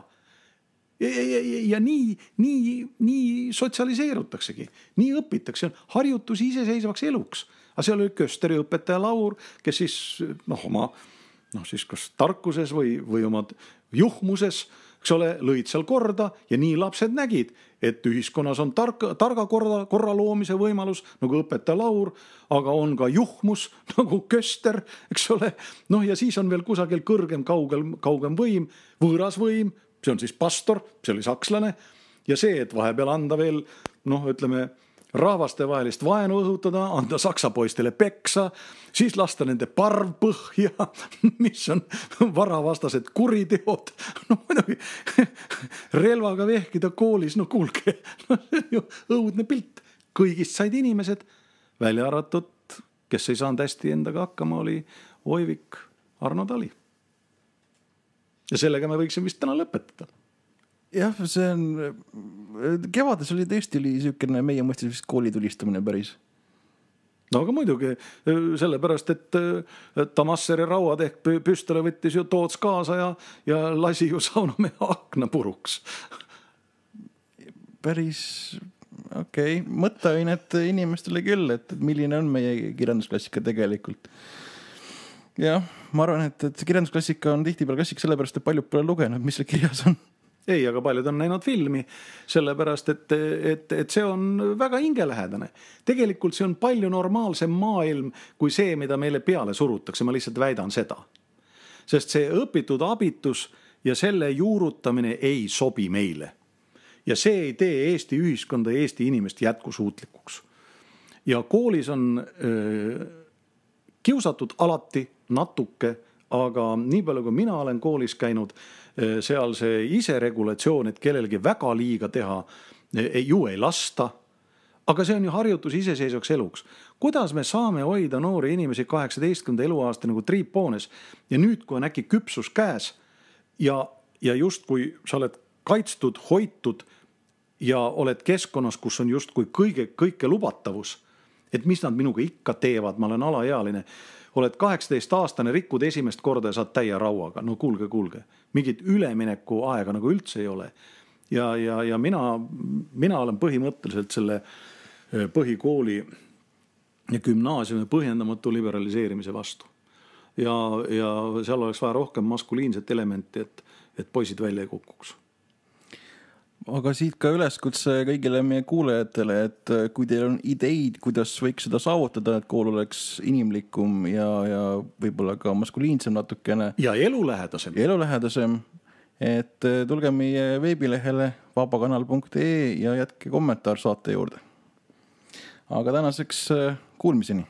Ja nii sotsialiseerutaksegi, nii õpitakse, harjutus iseseisvaks eluks. Aga seal oli Kösteri õpetaja Laur, kes siis, siis kas tarkuses või oma juhmuses, eks ole, lõid seal korda ja nii lapsed nägid, et ühiskonnas on targa korra loomise võimalus, nagu õpetaja Laur, aga on ka juhmus, nagu Köster, eks ole. Ja siis on veel kusagil kõrgem, kaugem võim, võõras võim, see on siis pastor, see oli sakslane. Ja see, et vahepeal anda veel, ütleme, rahvastevahelist vaenu õhutada, anda saksa poistele peksa, siis lasta nende parv põhja, mis on varavastased kuriteod. Muidugi, relvaga vehkida koolis, kuulge, see on ju õudne pilt. Kõigist said inimesed, välja arvatud, kes ei saanud hästi endaga hakkama, oli Oivik Arno Tali. Ja sellega me võiksime vist täna lõpetada. Jah, see on, Kevades oli tõesti selline meie mõistes vist koolitulistamine päris. Aga muidugi, sellepärast, et Tamasseri rauad ehk püstole võttis ju Toots kaasa ja lasi ju saunamehe akna puruks. Päris, okei. Mõtteainet inimestele küll, et milline on meie kirjandusklassika tegelikult. Jah, ma arvan, et kirjandusklassika on tihtipeale klassika sellepärast, et paljud pole lugenud, mis see kirjas on. Ei, aga paljud on näinud filmi, sellepärast, et see on väga hingelähedane. Tegelikult see on palju normaalsem maailm kui see, mida meile peale surutakse. Ma lihtsalt väidan seda. Sest see õpitud abitus ja selle juurutamine ei sobi meile. Ja see ei tee Eesti ühiskonda ja Eesti inimest jätkusuutlikuks. Ja koolis on kiusatud alati natuke, aga nii palju, kui mina olen koolis käinud, seal see iseregulatsioon, et kellelgi väga liiga teha, ju ei lasta. aga see on ju harjutus iseseisvaks eluks. Kuidas me saame hoida noori inimesi 18. eluaasta nagu triippoones ja nüüd, kui on äkki küpsus käes ja just kui sa oled kaitstud, hoitud ja oled keskkonnas, kus on just kui kõike lubatavus, et mis nad minuga ikka teevad, ma olen alaealine, oled 18-aastane, rikud esimest korda ja saad täie rauaga. No kuulge, mingit ülemineku aega nagu üldse ei ole. Ja mina olen põhimõtteliselt selle põhikooli ja gümnaasiumi põhjendamatu liberaliseerimise vastu. Ja seal oleks vaja rohkem maskuliinset elementi, et poisid välja ei kukuks. Aga siit ka üleskutse kõigile meie kuulajatele, et kui teil on ideid, kuidas võiks seda saavutada, et kool oleks inimlikum ja võib-olla ka maskuliinsem natukene. Ja elulähedasem. Et tulge meie veebilehele vabakanal.ee ja jätke kommentaar saate juurde. Aga tänaseks kuulmiseni.